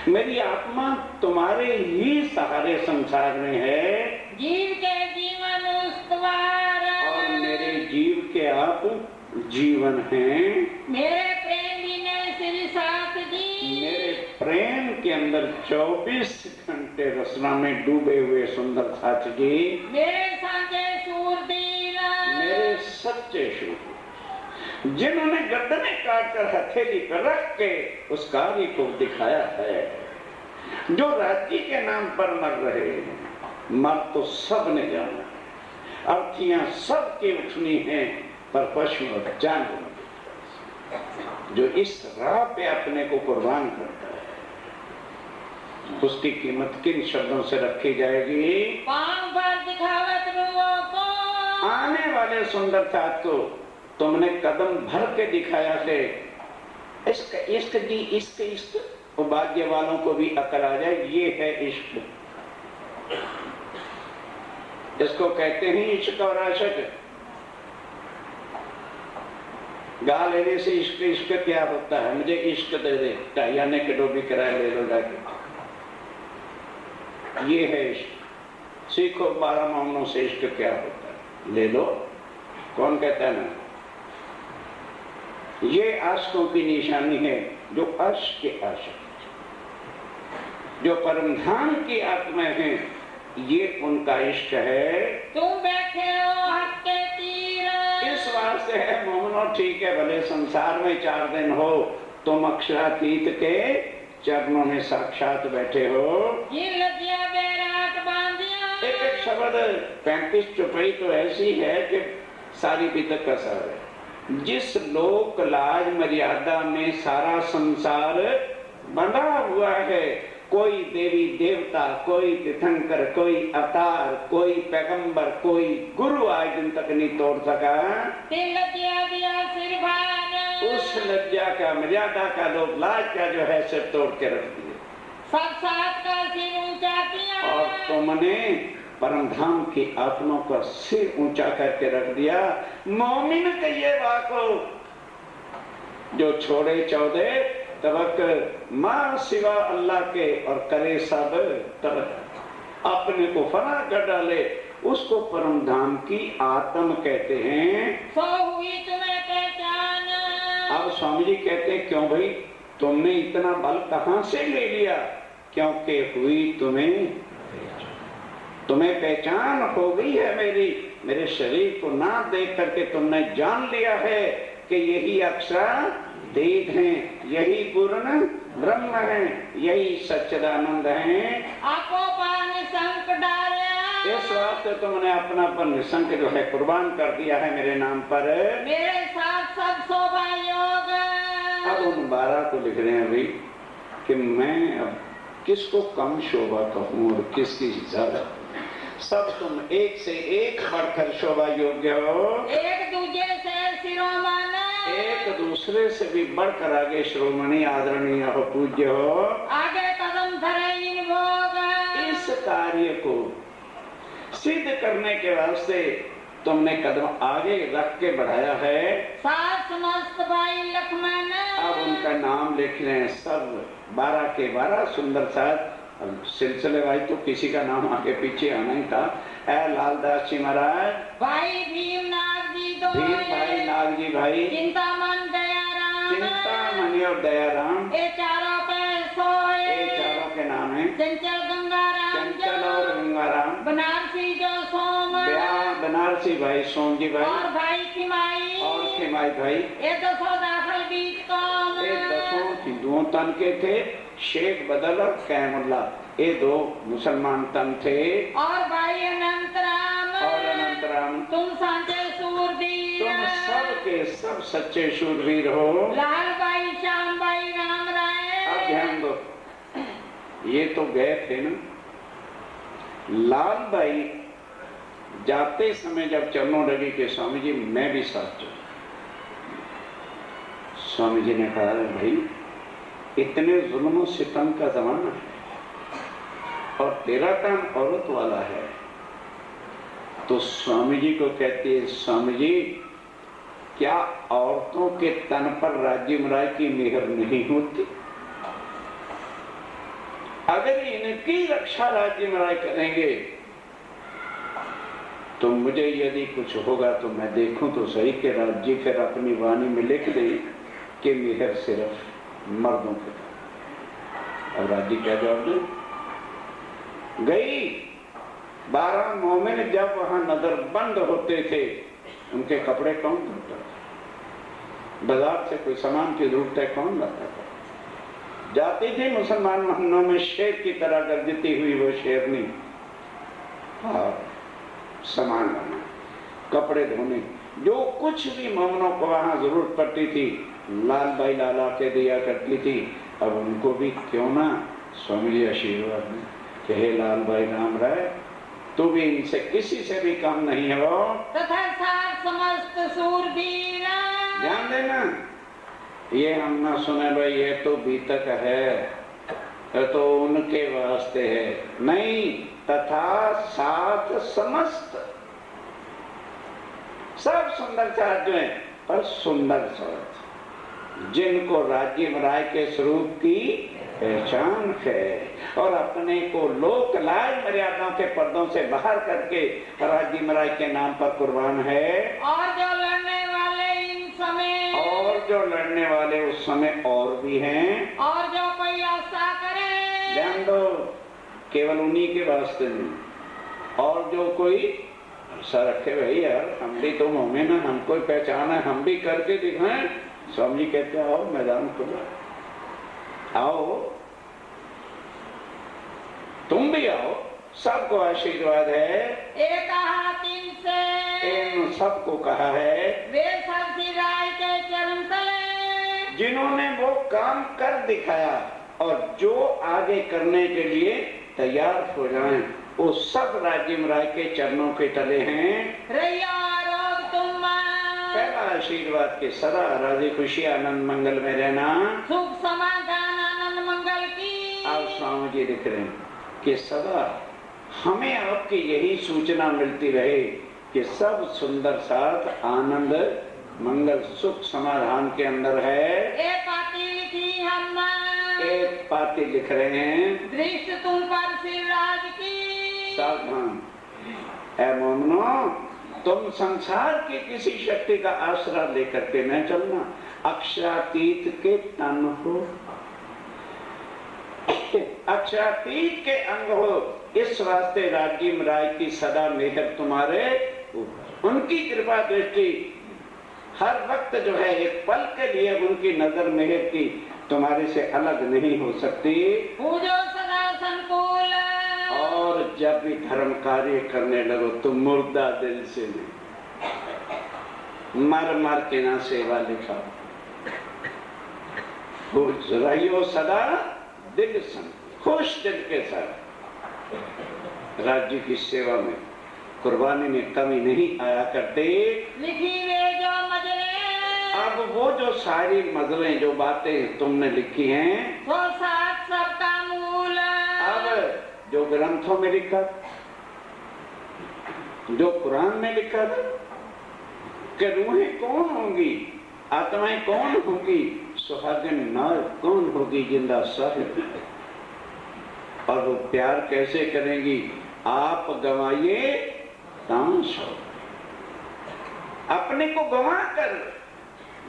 मेरी आत्मा तुम्हारे ही सहारे संसार में है, जीव के जीवन उस्तवार। और मेरे जीव के आप जीवन हैं। मेरे प्रेम ने श्री साथ जी, मेरे प्रेम के अंदर 24 घंटे रचना में डूबे हुए सुंदर साथ जी, मेरे साचे सूरदीर, मेरे सच्चे शूर, जिन्होंने गर्दनें काटकर हथेली पर रख के उस कार्य को दिखाया है, जो राज्य के नाम पर मर रहे हैं। मर तो सब ने जाना, अर्थियां सब की उठनी है, पर पशु और जानवर जो इस राह पे अपने को कुर्बान करता है, उसकी कीमत किन शब्दों से रखी जाएगी? पांव पर दिखावत रुओं को। आने वाले सुंदर साथ को तुमने कदम भर के दिखाया है। इश्क इश्क जी, इश्क इश्क, भाग्य वालों को भी अकल आ जाए, ये है इश्क। इसको कहते हैं इश्क और आशिक। गा लेने से इश्क इश्क क्या होता है? मुझे इश्क दे दे, टाइयाने के डोबी किराया ले लो जाके, ये है इश्क। सीखो 12 मामलों से इश्क क्या होता है, ले लो। कौन कहता है ना? ये आशिकों की निशानी है, जो अर्श के आशिक, जो परमधाम की आत्मा है, ये उनका इश्क है। तुम बैठे हो हक के तीर, इस से है मोमनो, ठीक है, भले संसार में 4 दिन हो, तुम अक्षरातीत के चरणों में साक्षात बैठे हो। ये लज्जा बैराट बांधिया। एक एक शब्द 35 चौपाई तो ऐसी है कि सारी बीतक का सार है। जिस लोक लाज मर्यादा में सारा संसार बंधा हुआ है, कोई देवी देवता, कोई तीर्थंकर, कोई अवतार, कोई पैगंबर, कोई गुरु आज दिन तक नहीं तोड़ सका। लज्जा दिया सिर भान। उस लज्जा का, मर्यादा का, लोक लाज का जो है सिर तोड़ के रख दिए। सब साथ का सिर ऊंचा किया। और तुमने परम धाम की आत्मा का सिर ऊंचा करके रख दिया। मोमिन कहिए वाको जो छोड़े 14 तबक मां सिवा अल्लाह के और करे सब तबक, अपने को फना कर डाले, उसको परम धाम की आत्म कहते हैं। सो हुई तुम्हें पहचान। अब स्वामी जी कहते हैं क्यों भाई तुमने इतना बल कहां से ले लिया? क्योंकि हुई तुम्हें पहचान हो गई है मेरे शरीर को ना देख करके तुमने जान लिया है कि यही अक्षर देव हैं, यही पूर्ण ब्रह्म है, यही सच्चिदानंद है। आपो पान संक डाले। इस वास्ते तुमने अपनापन निसंक जो है कुर्बान कर दिया है मेरे नाम पर। मेरे साथ सब शोभा योग। अब उन 12 को लिख रहे हैं भाई कि मैं अब किसको कम शोभा कहूँ और किसकी ज्यादा। सब तुम एक से एक बढ़कर शोभा योग्य हो, एक दूजे से शिरोमणि, एक दूसरे से भी बढ़कर आगे श्रोमणी आदरणीय हो, पूज्य हो। आगे कदम धरे इन भोग। इस कार्य को सिद्ध करने के वास्ते तुमने कदम आगे रख के बढ़ाया है। सात समस्त भाई लक्ष्मण। अब उनका नाम लिख रहे हैं सब 12 के 12 सुंदर साथ। अब सिलसिले भाई तो किसी का नाम आगे पीछे आना ही था। लालदास जी महाराज, भाई भीमनाथ जी दो, भीम भाई, नाग जी भाई, चिंतामन दयाराम, चिंतामणि और दयाराम, ये चारों पे सोए। ये चारों के नाम है। चंचल गंगाराम, चंचल और गंगाराम, बनारसी जो सोम, बनारसी भाई, सोम जी भाई, और भाई खिमाई, और खिमाई भाई। ये 200 दाखिल बीच कौन। ये 10 हिंदुओं तन के थे, शेख बदल और कैमुल्ला, ये 2 मुसलमान तन थे। और भाई अनंतराम, और अनंतराम, तुम सांचे सूरवीर, तुम सब के सब सच्चे शूरवीर हो। लाल भाई, श्याम भाई, राम राय। अब ध्यान दो, ये तो गए थे ना। लाल भाई जाते समय जब चरणों लगी कि स्वामी जी मैं भी साथ चलूं, स्वामी जी ने कहा भाई इतने जुल्म सितम का जमाना है और तेरा काम औरत वाला है। तो स्वामी जी को कहती है, स्वामी जी क्या औरतों के तन पर राज्य महाराज की मेहर नहीं होती? अगर इनकी रक्षा राज्य महाराज करेंगे तो मुझे यदि कुछ होगा तो मैं देखूं तो सही के राज्य फिर अपनी वाणी में लिख दे कि मेहर सिर्फ मर्दों के। अब राज्य क्या जवाब दे? गई 12 मोमिन जब वहां नजर बंद होते थे उनके कपड़े कौन धोता था? बाजार से कोई सामान की जरूरत है कौन लाता था? जाती थी मुसलमान महलों में शेर की तरह गर्जती हुई वो शेरनी, सामान लाना, कपड़े धोने, जो कुछ भी मोमिनों को वहां जरूरत पड़ती थी लाल भाई लाला के दिया करती थी। अब उनको भी क्यों ना स्वामी जी आशीर्वाद में कि हे लाल भाई राम राय तू भी इनसे किसी से भी कम नहीं हो। तथा सात समस्त सूरवीर। ध्यान देना, ये हम ना सुने भाई ये तो बीतक है, ये तो उनके वास्ते है, नहीं। तथा सात समस्त, सब सुंदर साथ जो है पर सुंदर साथ जिनको राज्य महाराज के स्वरूप की पहचान है और अपने को लोक लाज मर्यादाओं के पर्दों से बाहर करके राज्य महाराज के नाम पर कुर्बान है। और जो लड़ने वाले इन समय, और जो लड़ने वाले उस समय और भी हैं। और जो कोई आशा करे, ध्यान दो, केवल उन्हीं के वास्ते नहीं, और जो कोई सर रखे भाई यार, हम भी तो मोमिन हैं, हमको पहचाना है, हम भी करके दिखाएं। स्वामी जी कहते आओ मैदान खुला, आओ तुम भी आओ, सबको आशीर्वाद है। एक हाथिन से इन सबको कहा है वे सब राय के चरण तले, जिन्होंने वो काम कर दिखाया और जो आगे करने के लिए तैयार हो जाएं, वो सब राजीव राय के चरणों के तले हैं। रैया रोग तुम पहला आशीर्वाद के सदा राजी खुशी आनंद मंगल में रहना, सुख समाधान आनंद मंगल की। आप स्वामी जी लिख रहे हैं कि सदा हमें आपकी यही सूचना मिलती रहे कि सब सुंदर साथ आनंद मंगल सुख समाधान के अंदर है। एक पाती लिखी हम एक पाती लिख रहे हैं, दृष्ट तुम पर सिरराज की। सावधान ऐ मोमनो, तुम संसार की किसी शक्ति का आसरा लेकर के न चलना, अक्षरातीत के तन हो, अक्षरातीत के अंग हो। इस वास्ते राजीव राय की सदा मेहर तुम्हारे ऊपर, उनकी कृपा दृष्टि हर वक्त जो है एक पल के लिए उनकी नजर मेहर की तुम्हारे से अलग नहीं हो सकती। पूजो सदा संकुल, और जब भी धर्म कार्य करने लगो तुम मुर्दा दिल से नहीं, मर मर के ना सेवा लिखा, खुश रहियो सदा दिल संग, खुश दिल के साथ राज्य की सेवा में कुर्बानी में कमी नहीं आया करते। लिखी वे जो मजले, अब वो जो सारी मजलें जो बातें तुमने लिखी हैं, तो साथ सबका मूल। अब जो ग्रंथों में लिखा, जो कुरान में लिखा था कि रूहें कौन होंगी, आत्माएं कौन होंगी, सुहागिन नार कौन होगी, जिंदा साहिब, और वो प्यार कैसे करेंगी, आप गंवाइए तांश हो। अपने को गंवा कर,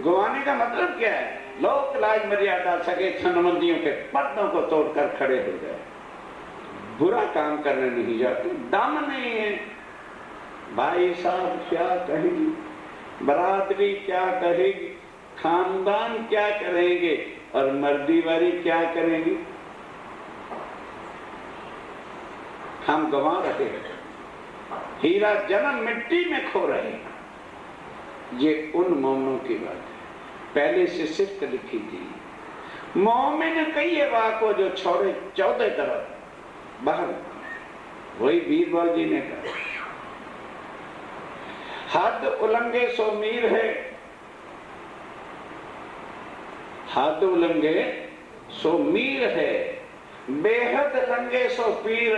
गंवाने का मतलब क्या है, लोक लाज मर्यादा सगे संबंधियों के पर्दों को तोड़कर खड़े हो जाए, बुरा काम करने नहीं जाते, दम नहीं है। भाई साहब क्या कहेंगे, बरादरी क्या कहेगी, खानदान क्या करेंगे, और मर्दी वाली क्या करेंगी, हम गंवा रहे हैं। हीरा जन्म मिट्टी में खो रहे हैं। ये उन मोमिनों की बात है, पहले से सिर्फ लिखी थी। मोमिन कई वाको जो छोड़े 14 तरफ बाहर, वही बीरबल जी ने कहा, हद उलंघे सो मीर है, हद उलंघे सो मीर है, बेहद लंघे सो पीर,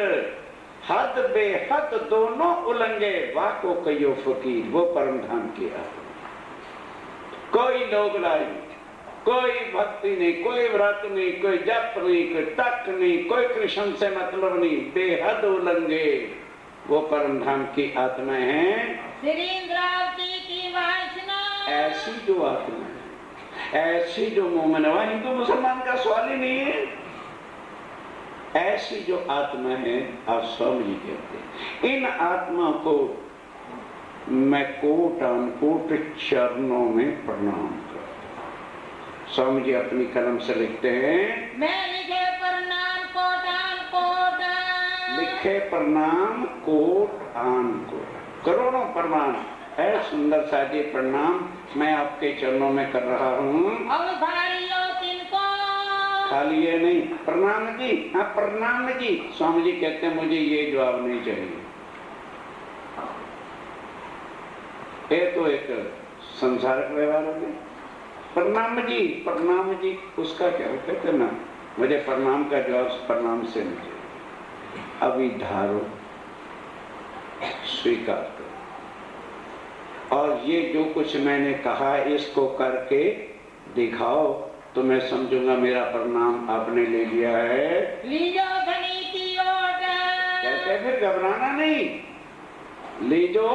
हद बेहद दोनों उलंघे वाको कयो फकीर। वो परम धाम किया, कोई लोग लाई, कोई भक्ति नहीं, कोई व्रत नहीं, कोई जप नहीं, कोई तक नहीं, कोई कृष्ण से मतलब नहीं, बेहद उलंघे वो परम धाम की आत्माएं हैं। श्री इंद्रावती की वासना, ऐसी जो आत्मा है, ऐसी जो मोमिन है, हिंदू मुसलमान का सवाल ही नहीं है, ऐसी जो आत्मा है, आप स्वामी जी कहते हैं, इन आत्मा को मैं कोट अनकोट चरणों में प्रणाम करता हूं। स्वामी जी अपनी कलम से लिखते हैं, मैं लिखे प्रणाम कोट अनकोट, लिखे प्रणाम कोट अनकोट, करोड़ों प्रणाम। है सुंदर साजी प्रणाम मैं आपके चरणों में कर रहा हूँ। खाली ये नहीं, प्रणाम जी, हाँ प्रणाम जी। स्वामी जी कहते हैं मुझे ये जवाब नहीं चाहिए, ये तो एक संसारिक व्यवहार हो गया। प्रणाम जी उसका क्या कहते ना, मुझे प्रणाम का जवाब प्रणाम से नहीं चाहिए। अभी धारो, स्वीकार करो, और ये जो कुछ मैंने कहा इसको करके दिखाओ तो मैं समझूंगा मेरा प्रणाम आपने ले लिया है। कहते फिर घबराना नहीं, लीजो।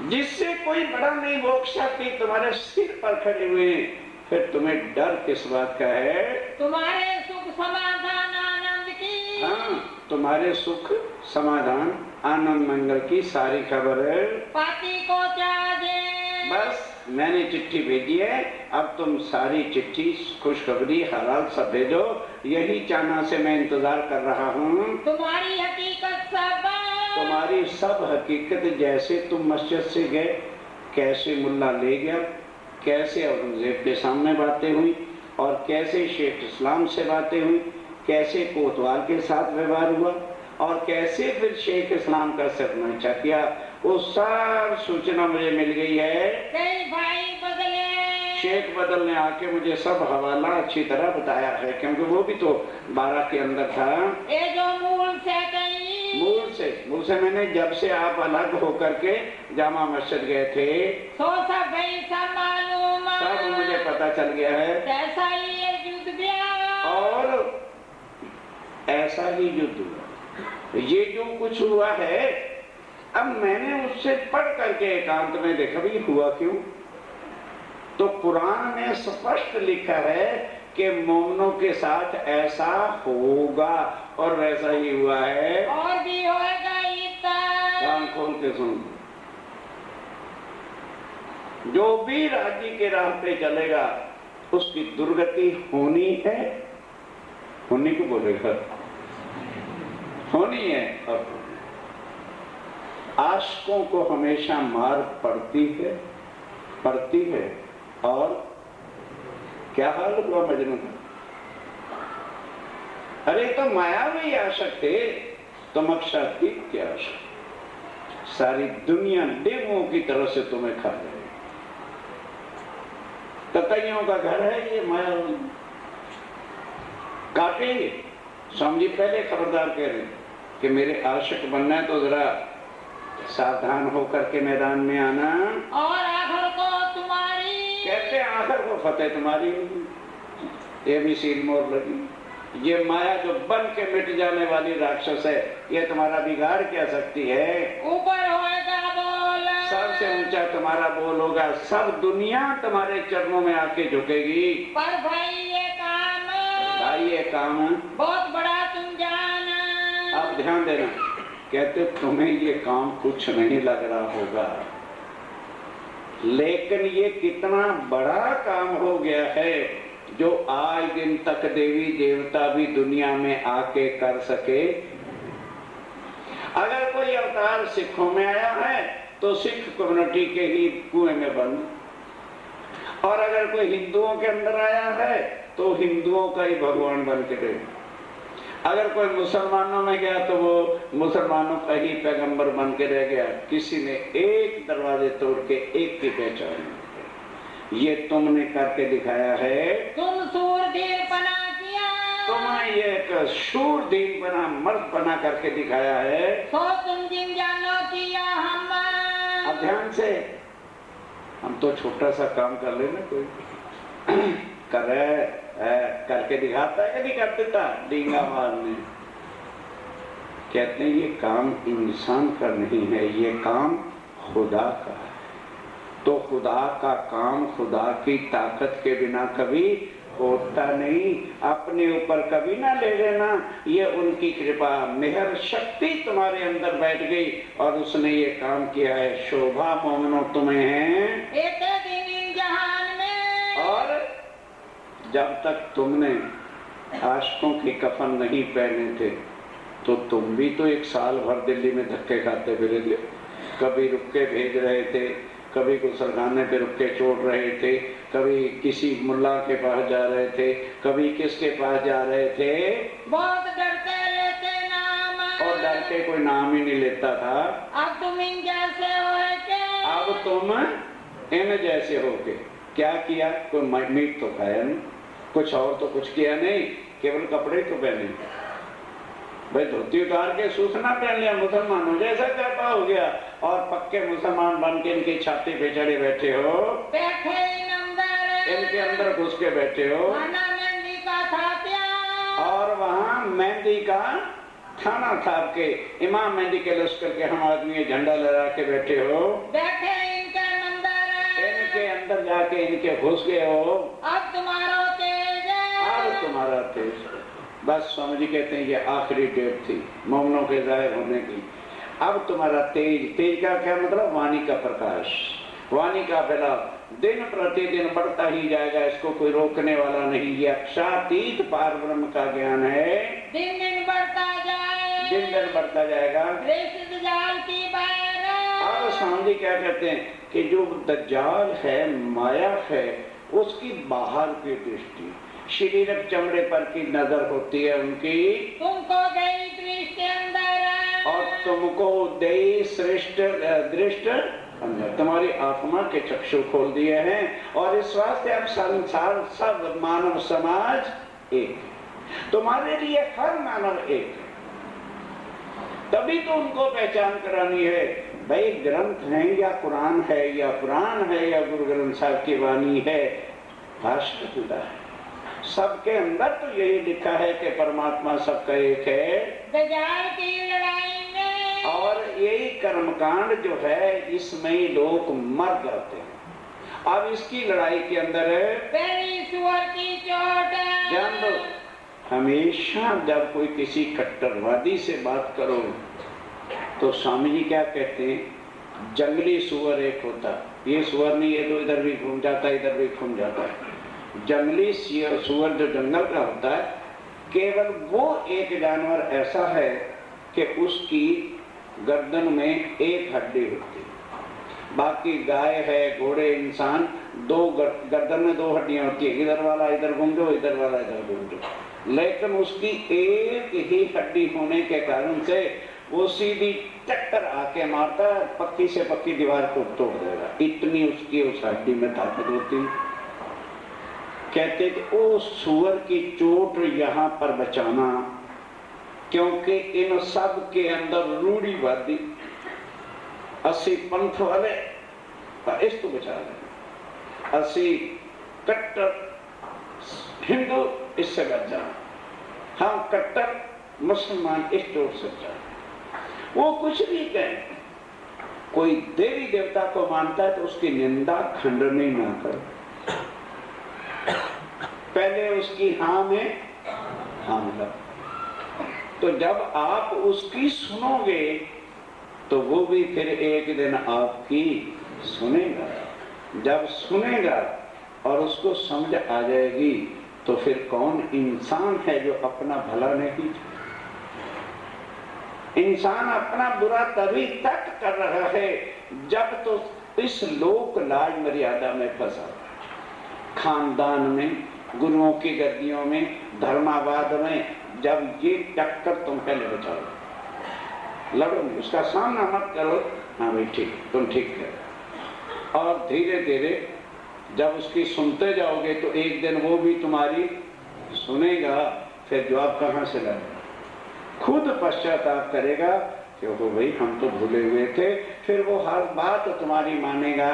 जिससे कोई बड़ा नहीं मोक्षार्थी तुम्हारे सिर पर खड़े हुए हैं, फिर तुम्हें डर किस बात का है? तुम्हारे सुख समाधान आनंद की। हाँ, तुम्हारे सुख समाधान आनंद मंगल की सारी खबर है। पति को क्या दे? बस मैंने चिट्ठी भेजी है, अब तुम सारी चिट्ठी खुशखबरी हलाल सब भेजो। यही चाहना से मैं इंतजार कर रहा हूँ। तुम्हारी हकीकत सब तुम्हारी सब हकीकत, जैसे तुम मस्जिद से गए, कैसे मुल्ला ले गया, कैसे औरंगजेब के सामने बातें हुई, और कैसे शेख इस्लाम से बातें हुई, कैसे कोतवाल के साथ व्यवहार हुआ, और कैसे फिर शेख इस्लाम का सिरमचा किया, वो सब सूचना मुझे मिल गई है। कई भाई बदले, शेख बदल ने आके मुझे सब हवाला अच्छी तरह बताया है, क्योंकि वो भी तो 12 के अंदर था। ये जो मूल से कहीं मूल से मैंने जब से आप अलग होकर के जामा मस्जिद गए थे, सो सब भाई सब मालूम, सब मुझे पता चल गया है। ऐसा ही ये युद्ध गया और ऐसा ही युद्ध हुआ। ये जो कुछ हुआ है, अब मैंने उससे पढ़ करके एकांत में देखा भी हुआ क्यों। तो कुरान में स्पष्ट लिखा है कि मोमिनों के साथ ऐसा होगा, और वैसा ही हुआ है। और भी होगा इतना। कान खोल के सुन, जो भी राज्य के राह पे चलेगा उसकी दुर्गति होनी है। होनी को बोलेगा, होनी है। अब आशिकों को हमेशा मार पड़ती है। और क्या हाल हुआ मजनू का? अरे तो मायावी आशिक थे, तुम अक्षर थी क्या आशिक? सारी दुनिया डेमो की तरह से तुम्हें खा रहे। ततैयों का घर है ये मायावी, काटेंगे। स्वामी जी पहले खबरदार कह रहे कि मेरे आशिक बनना है तो जरा सावधान होकर के मैदान में आना। और आखिर को तुम्हारी, कहते हैं आखिर को फतेह तुम्हारी होगी। ये भी सील मोर लगी। ये माया जो बन के मिट जाने वाली राक्षस है, ये तुम्हारा बिगाड़ क्या सकती है? ऊपर होएगा बोल, सबसे ऊंचा तुम्हारा बोल होगा। सब दुनिया तुम्हारे चरणों में आके झुकेगी। पर भाई ये काम बहुत बड़ा तुम जाना। अब ध्यान देना, कहते तुम्हें ये काम कुछ नहीं लग रहा होगा, लेकिन ये कितना बड़ा काम हो गया है जो आज दिन तक देवी देवता भी दुनिया में आके कर सके। अगर कोई अवतार सिखों में आया है तो सिख कम्युनिटी के ही कुएं में बंद, और अगर कोई हिंदुओं के अंदर आया है तो हिंदुओं का ही भगवान बन के रहे। अगर कोई मुसलमानों में गया तो वो मुसलमानों का ही पैगंबर बन के रह गया। किसी ने एक दरवाजे तोड़ के एक की पहचान, ये तुमने करके दिखाया है। तुम सूरदीन बना किया, तुम्हें ये एक शूरदीन बना, मर्द बना करके दिखाया है। तो तुम जिन जानो किया हम। अब ध्यान से, हम तो छोटा सा काम कर लेना, कोई करके दिखाता है, नहीं कर देता डींगा मारने। कहते हैं ये काम इंसान का नहीं है, ये काम खुदा का है। तो खुदा का काम खुदा की ताकत के बिना कभी होता नहीं। अपने ऊपर कभी ना ले लेना, ये उनकी कृपा मेहर शक्ति तुम्हारे अंदर बैठ गई और उसने ये काम किया है। शोभा मोमनो तुम्हें है जहान में। और जब तक तुमने आशिकों की कफन नहीं पहने थे तो तुम भी तो 1 साल भर दिल्ली में धक्के खाते फिरे थे। कभी रुक के भेज रहे थे, कभी गुसलखाने पे रुक के छोड़ रहे थे, कभी किसी मुल्ला के पास जा रहे थे, कभी किसके पास जा रहे थे। बहुत डरते लेते नाम, और डर के कोई नाम ही नहीं लेता था। अब तुम इन जैसे हो के, अब तुम इन जैसे हो के क्या किया? कोई मीट तो खाया नहीं, कुछ और तो कुछ किया नहीं, केवल कपड़े तो पहने। भाई धोती उतार के सूखना पहन लिया, मुसलमानों जैसा कहता हो गया, और पक्के मुसलमान बन के इनकी छाती पे चढ़े बैठे हो, बैठे इनके अंदर घुस के बैठे हो, मेहंदी का था और वहाँ मेहंदी का थाना थाप के इमाम मेहंदी के लश्कर के हम आदमी झंडा लगा के बैठे हो, बैठे इनके अंदर जाके इनके घुस गए हो। अब तुम्हारा तेज, अब तुम्हारा तेज। बस स्वामी जी कहते हैं ये आखिरी डेट थी मोमनों के जाहिर होने की। अब तुम्हारा तेज, तेज का क्या मतलब? वाणी का प्रकाश, वाणी का फैलाव दिन प्रतिदिन बढ़ता ही जाएगा, इसको कोई रोकने वाला नहीं। ये अक्षातीत पार ब्रह्म का ज्ञान है, दिन दिन बढ़ता जाए, दिन दिन बढ़ता जाएगा। दज्जाल की बात। और स्वामी जी क्या कहते हैं कि जो दज्जाल है, माया है, उसकी बाहर की दृष्टि, शरीरक चमड़े पर की नजर होती है उनकी, तुमको गई दृष्टि अंदर और तुमको दे श्रेष्ठ दृष्ट अंदर, तुम्हारी आत्मा के चक्षु खोल दिए हैं। और इस वास्ते अब संसार सब मानव समाज एक है, तुम्हारे लिए हर मानव एक है। तभी तो उनको पहचान करानी है, भाई ग्रंथ है या कुरान है या पुराण है या गुरु ग्रंथ साहब की वाणी है, भाषा जुदा है। सबके अंदर तो यही लिखा है कि परमात्मा सबका एक है। दज्जाल की लड़ाई में और यही कर्मकांड जो है, इसमें ही लोग मर जाते हैं। अब इसकी लड़ाई के अंदर पहली सुअर की चोट। ध्यान दो, हमेशा जब कोई किसी कट्टरवादी से बात करो तो स्वामी जी क्या कहते हैं, जंगली सुअर एक होता, ये सुअर नहीं, ये तो इधर भी घूम जाता है इधर भी घूम जाता है। जंगली सुअर जो जंगल का होता है, केवल वो एक जानवर ऐसा है कि उसकी गर्दन में एक हड्डी होती है। बाकी गाय है, घोड़े, इंसान, दो गर्दन में दो हड्डियां होती है, इधर वाला इधर घूम जाओ, इधर वाला इधर घूम जाओ। लेकिन उसकी एक ही हड्डी होने के कारण से वो सीधी टक्कर आके मारता है, पक्की से पक्की दीवार को तोड़ देगा, इतनी उसकी उस हड्डी में ताकत होती है। कहते कि ओ सुअर की चोट यहाँ पर बचाना, क्योंकि इन सब के अंदर रूढ़ीवादी असी पंथ वाले इसको बचा रहे, असी कट्टर हिंदू इससे बचा, हम कट्टर मुसलमान इस चोट से बचा। वो कुछ भी कहे, कोई देवी देवता को मानता है तो उसकी निंदा खंडनी ना करो, पहले उसकी हाँ में हाँ मतलब। तो जब आप उसकी सुनोगे तो वो भी फिर एक दिन आपकी सुनेगा। जब सुनेगा और उसको समझ आ जाएगी तो फिर कौन इंसान है जो अपना भला नहीं। इंसान अपना बुरा तभी तक कर रहा है जब तो इस लोक लाज मर्यादा में फंसा, खानदान में, गुरुओं की गद्दियों में, धर्मावाद में। जब ये टक्कर तुम पहले बचाओ, लड़ो नहीं, उसका सामना मत करो, हाँ भाई ठीक, तुम ठीक करो। और धीरे धीरे जब उसकी सुनते जाओगे तो एक दिन वो भी तुम्हारी सुनेगा, फिर जवाब कहाँ से लाएगा, खुद पश्चाताप करेगा कि वो भाई हम तो भूले हुए थे। फिर वो हर बात तो तुम्हारी मानेगा।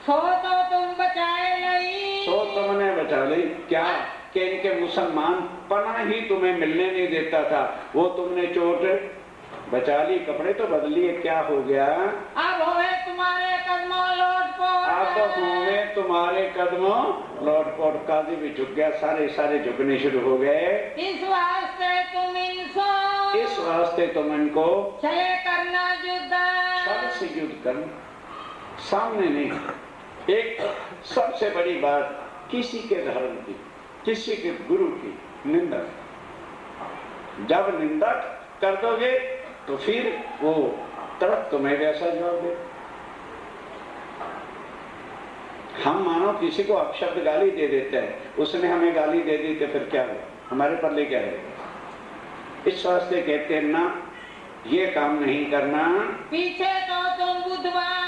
सो तो तुम बचाए नहीं, सो तुमने बचा ली क्या, कि इनके मुसलमान पना ही तुम्हें मिलने नहीं देता था, वो तुमने चोट बचा ली, कपड़े तो बदलिए, क्या हो गया, अब होए तुम्हारे कदमों लोटपोट, अब हुए तुम्हारे कदमों लोटपोट। काजी भी झुक गया, सारे सारे झुकने शुरू हो गए। इस वास्ते तुम इनसो, इस वास्ते तुम इनको चले करना युद्ध, सबसे युद्ध कर, सामने नहीं। एक सबसे बड़ी बात, किसी के धर्म की, किसी के गुरु की निंदा, जब निंदा कर दोगे तो फिर वो तरफ तुम्हें वैसा जवाब दे। हम मानो किसी को अपशब्द गाली दे देते हैं, उसने हमें गाली दे दी तो फिर क्या हो, हमारे पल्ले क्या है। इस वास्ते कहते हैं ना, ये काम नहीं करना, पीछे तो तुम बुद्धवान।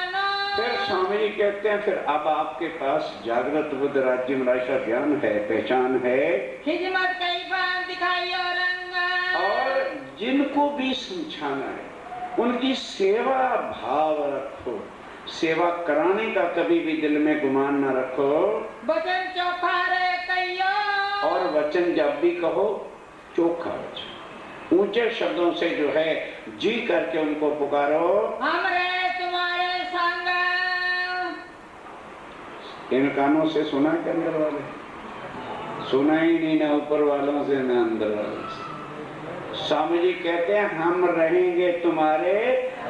फिर स्वामी जी कहते हैं फिर अब आपके पास जागृत बुद्ध राज्य मराशा ज्ञान है, पहचान है, खिदमत कई बार दिखाई और और जिनको भी समझाना है उनकी सेवा भाव रखो, सेवा कराने का कभी भी दिल में गुमान न रखो। वचन चोखा रे कहियो, और वचन जब भी कहो चोखा वचन, ऊंचे शब्दों से जो है जी करके उनको पुकारो। हमरे तुम्हारे संग, इन कानों से सुना के अंदर वाले सुना ही नहीं ना ऊपर वालों से ना अंदर वालों से। स्वामी जी कहते हैं हम रहेंगे तुम्हारे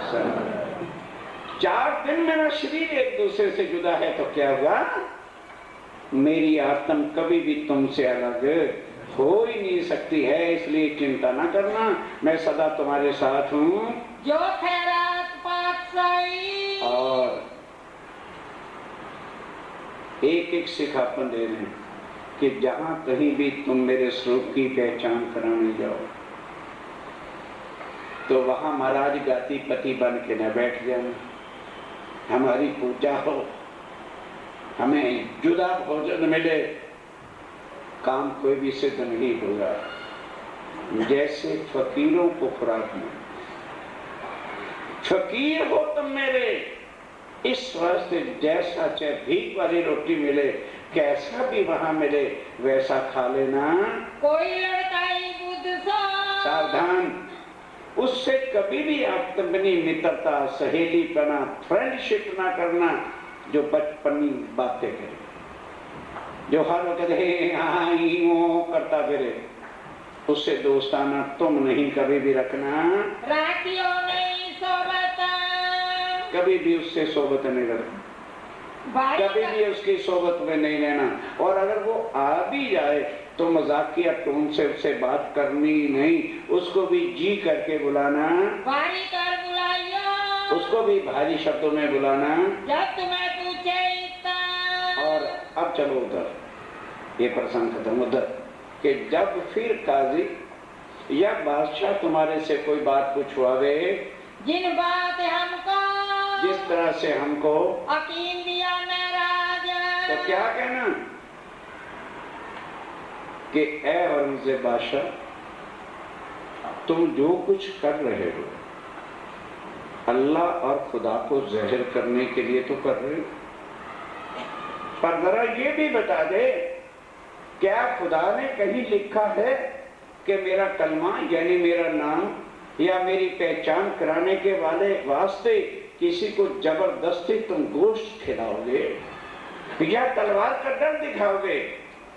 साथ। 4 दिन मेरा शरीर एक दूसरे से जुदा है तो क्या हुआ, मेरी आत्मा कभी भी तुमसे अलग हो ही नहीं सकती है, इसलिए चिंता ना करना, मैं सदा तुम्हारे साथ हूँ। जो खैरात पातशाही। और एक एक सिखापन दे रहे हैं कि जहां कहीं भी तुम मेरे स्वरूप की पहचान कराने जाओ तो वहां महाराज गाती पति बन के न बैठ जाना, हमारी पूजा हो, हमें जुदा भोजन मिले, काम कोई भी सिद्ध नहीं होगा। जैसे फकीरों को खुराक मिले, फकीर हो तुम मेरे, इस वास्ते जैसा चाहे भीख वाली रोटी मिले, कैसा भी वहां मिले वैसा खा लेना। कोई लड़काई बुद्ध सा। सावधान, उससे कभी भी आत्मबनी मित्रता, सहेलीपना, फ्रेंडशिप ना करना जो बचपनी बातें करे, जो हर वक्त करता फिरे, उससे दोस्ताना तुम नहीं कभी भी रखना। राखियों नहीं सोबत। कभी भी उससे सोबत नहीं रखना, कभी भी उसकी सोबत में नहीं रहना। और अगर वो आ भी जाए तो मजाकिया टोन से उससे बात करनी नहीं, उसको भी जी करके बुलाना, भारी कर बुलाइयो, उसको भी भारी शब्दों में बुलाना। जब तुम्हें पूछे इतना। और अब चलो उधर, ये प्रसंग खत्म। उधर कि जब फिर काजी या बादशाह तुम्हारे से कोई बात पूछवावे, जिन बात हमको, जिस तरह से हमको अकीम दिया महराज, तो क्या कहना कि ऐ औरंगजेब बादशाह, तुम जो कुछ कर रहे हो अल्लाह और खुदा को ज़ाहिर करने के लिए तो कर रहे हो, पर जरा ये भी बता दे, क्या खुदा ने कहीं लिखा है कि मेरा कलमा यानी मेरा नाम या मेरी पहचान कराने के वाले वास्ते किसी को जबरदस्ती तुम गोश्त खिलाओगे या तलवार का डर दिखाओगे?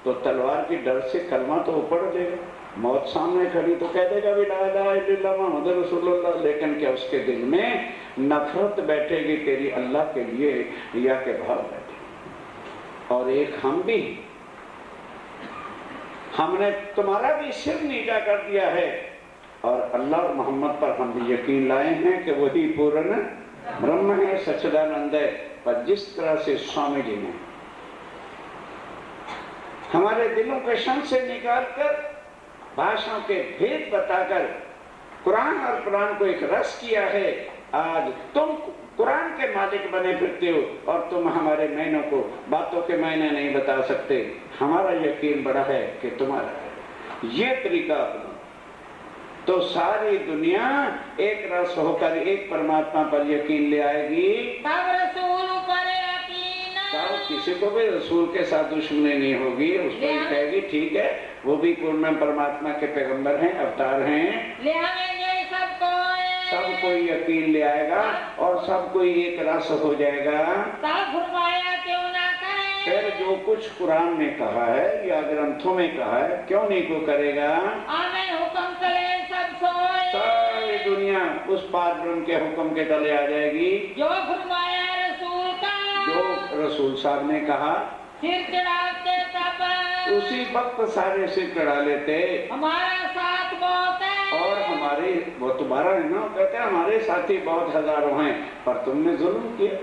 तो तलवार के डर से कलमा तो ऊपर देगा, मौत सामने खड़ी तो कह देगा भी ला इलाहा इल्लल्लाह मुहम्मद रसूलुल्लाह, लेकिन क्या उसके दिल में नफरत बैठेगी तेरी अल्लाह के लिए या के भाव बैठे? और एक हम भी, हमने तुम्हारा भी सिर नीचा कर दिया है और अल्लाह और मोहम्मद पर हम भी यकीन लाए हैं कि वही पूर्ण ब्रह्म है, सच्चिदानंद है। पर जिस तरह से स्वामी जी ने हमारे दिलों के संशय निकालकर, भाषाओं के भेद बताकर कुरान और कुरान को एक रस किया है, आज तुम कुरान के मालिक बने फिरते हो और तुम हमारे महीनों को बातों के महीने नहीं बता सकते। हमारा यकीन बड़ा है कि तुम्हारा है। ये तरीका अपना तो सारी दुनिया एक रस होकर एक परमात्मा पर यकीन ले आएगी। तब रसूल पर यकीन, तब किसी को भी रसूल के साथ दुश्मनी नहीं होगी। उसको ही कहेगी ठीक है, वो भी पूर्ण परमात्मा के पैगंबर हैं, अवतार हैं। ले आएंगे सब कोई यकीन ले आएगा और सब कोई एक रस हो जाएगा। तब फरमाया क्यों ना करें? फिर जो कुछ कुरान में कहा है या ग्रंथों में कहा है, क्यों नहीं को करेगा? आने हुक्म चले सब सोए, सारी दुनिया उस पार ब्रह्म के हुक्म के तले आ जाएगी। जो फरमाया रसूल का, जो रसूल साहब ने कहा सिर चढ़ाते तब उसी वक्त सारे सिर चढ़ा लेते। हमारा साथ बहुत है और हमारे, वो तुम्हारा है ना, कहते हैं हमारे साथी बहुत हजारों हैं, पर तुमने जुल्म किया,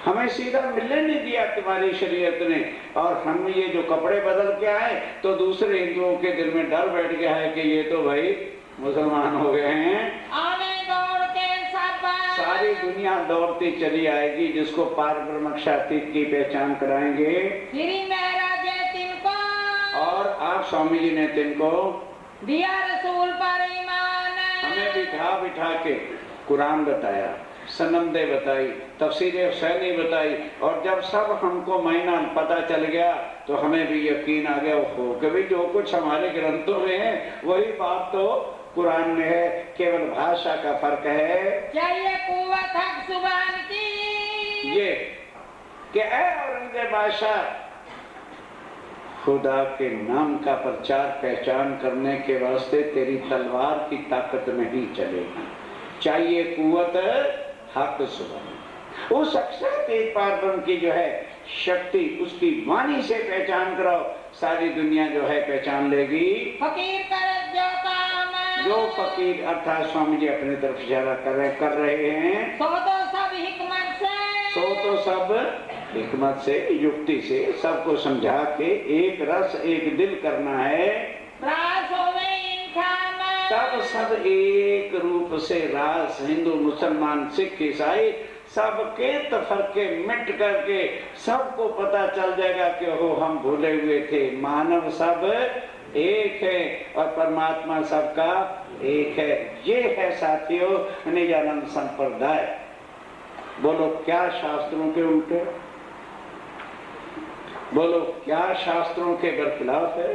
हमें सीधा मिलने नहीं दिया तुम्हारी शरीयत ने। और हम ये जो कपड़े बदल के आए तो दूसरे हिंदुओं के दिल में डर बैठ गया है कि ये तो भाई मुसलमान हो गए हैं। आने दौड़ते सब, सारी दुनिया दौड़ती चली आएगी जिसको पार ब्रह्म अतीत की पहचान कराएंगे। श्री महाराज तिनको, और आप स्वामी जी ने तिनको दिया रसूल पर ईमान। हमें बिठा बिठा के कुरान बताया, सनमदे बताई, तफसीर हुसैनी बताई, और जब सब हमको महीना पता चल गया तो हमें भी यकीन आ गया हो कि भाई जो कुछ हमारे ग्रंथों में है वही बात तो कुरान में है, केवल भाषा का फर्क है। चाहिए कुव्वत हक जुबान की, ये कि ऐ औरंगजेब बादशाह, खुदा के नाम का प्रचार पहचान करने के वास्ते तेरी तलवार की ताकत नहीं चलेगी, चाहिए कुव्वत हक सुबह। उस अक्षर तेज पारब्रह्म की जो है शक्ति, उसकी वाणी से पहचान कराओ, सारी दुनिया जो है पहचान लेगी। फकीर करत जो काम जो फकीर अर्थात स्वामी जी अपनी तरफ इशारा कर रहे हैं, सो तो सब हिकमत से, सो तो सब हिकमत से, युक्ति से सबको समझा के एक रस एक दिल करना है। रास होवे इंसान तब सब एक रूप से रास, हिंदू मुसलमान सिख ईसाई सबके तफरके मिट करके सबको पता चल जाएगा कि हो हम भूले हुए थे, मानव सब एक है और परमात्मा सबका एक है। ये है साथियों निजानंद संप्रदाय। बोलो क्या शास्त्रों के उल्टे, बोलो क्या शास्त्रों के बरखिलाफ है।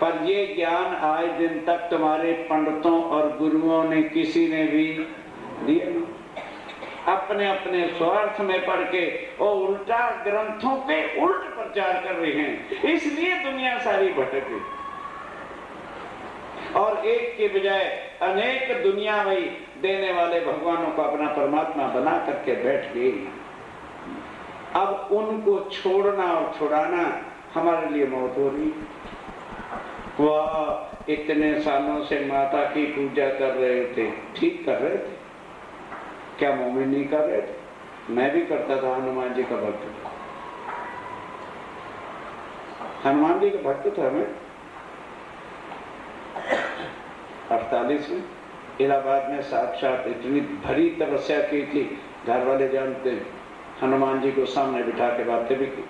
पर ये ज्ञान आज दिन तक तुम्हारे पंडितों और गुरुओं ने किसी ने भी दिया नहीं। अपने अपने स्वार्थ में पढ़ के और उल्टा ग्रंथों पे उल्ट प्रचार कर रहे हैं, इसलिए दुनिया सारी भटक गई और एक के बजाय अनेक दुनिया वही देने वाले भगवानों को अपना परमात्मा बना करके बैठ गई। अब उनको छोड़ना और छुड़ाना हमारे लिए मौत हो रही। वह इतने सालों से माता की पूजा कर रहे थे, ठीक कर रहे थे, क्या मोमिन नहीं कर रहे थे? मैं भी करता था, हनुमान जी का भक्त था, हनुमान जी का भक्त था मैं। 48 में इलाहाबाद में साक्षात इतनी भरी तपस्या की थी, घर वाले जानते हैं, हनुमान जी को सामने बिठा के बातें भी की।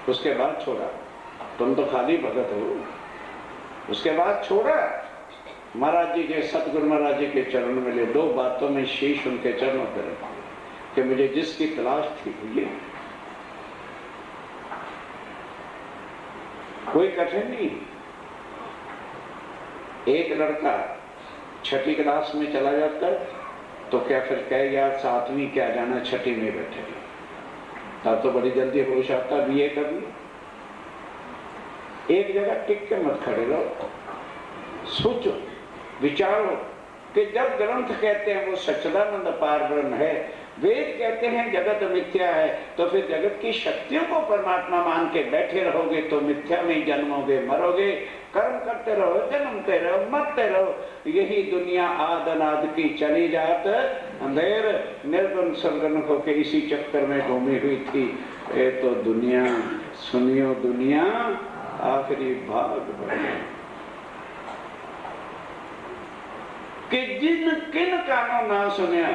उसके बाद छोड़ा, तुम तो खाली भगत हो। उसके बाद छोड़ा, महाराज जी के सतगुरु महाराज जी के चरण में ले, 2 बातों में शीश उनके चरणों पर रखा कि मुझे जिसकी तलाश थी ये कोई कठिन नहीं। एक लड़का 6ठी क्लास में चला जाता है तो क्या फिर कहे यार 7वीं क्या जाना, 6ठी में बैठे, तब तो बड़ी जल्दी होश आता बीए करनी। एक जगह टिक के मत खड़े रहो, सोचो विचारो कि जब ग्रंथ कहते हैं वो सच्चिदानंद पार ब्रह्म है, वेद कहते हैं जगत मिथ्या है, तो फिर जगत की शक्तियों को परमात्मा मान के बैठे रहोगे तो मिथ्या में ही जन्मोगे, मरोगे। कर्म करते रहो, जन्मते रहो, मरते रहो, यही दुनिया आद अनाद की चली जात अंधेर निर्गुण सरगुण होके इसी चक्कर में घूमी हुई थी। ये तो दुनिया सुनियो दुनिया आखिरी भाग बढ़े कि जिन किन कानों ना सुना,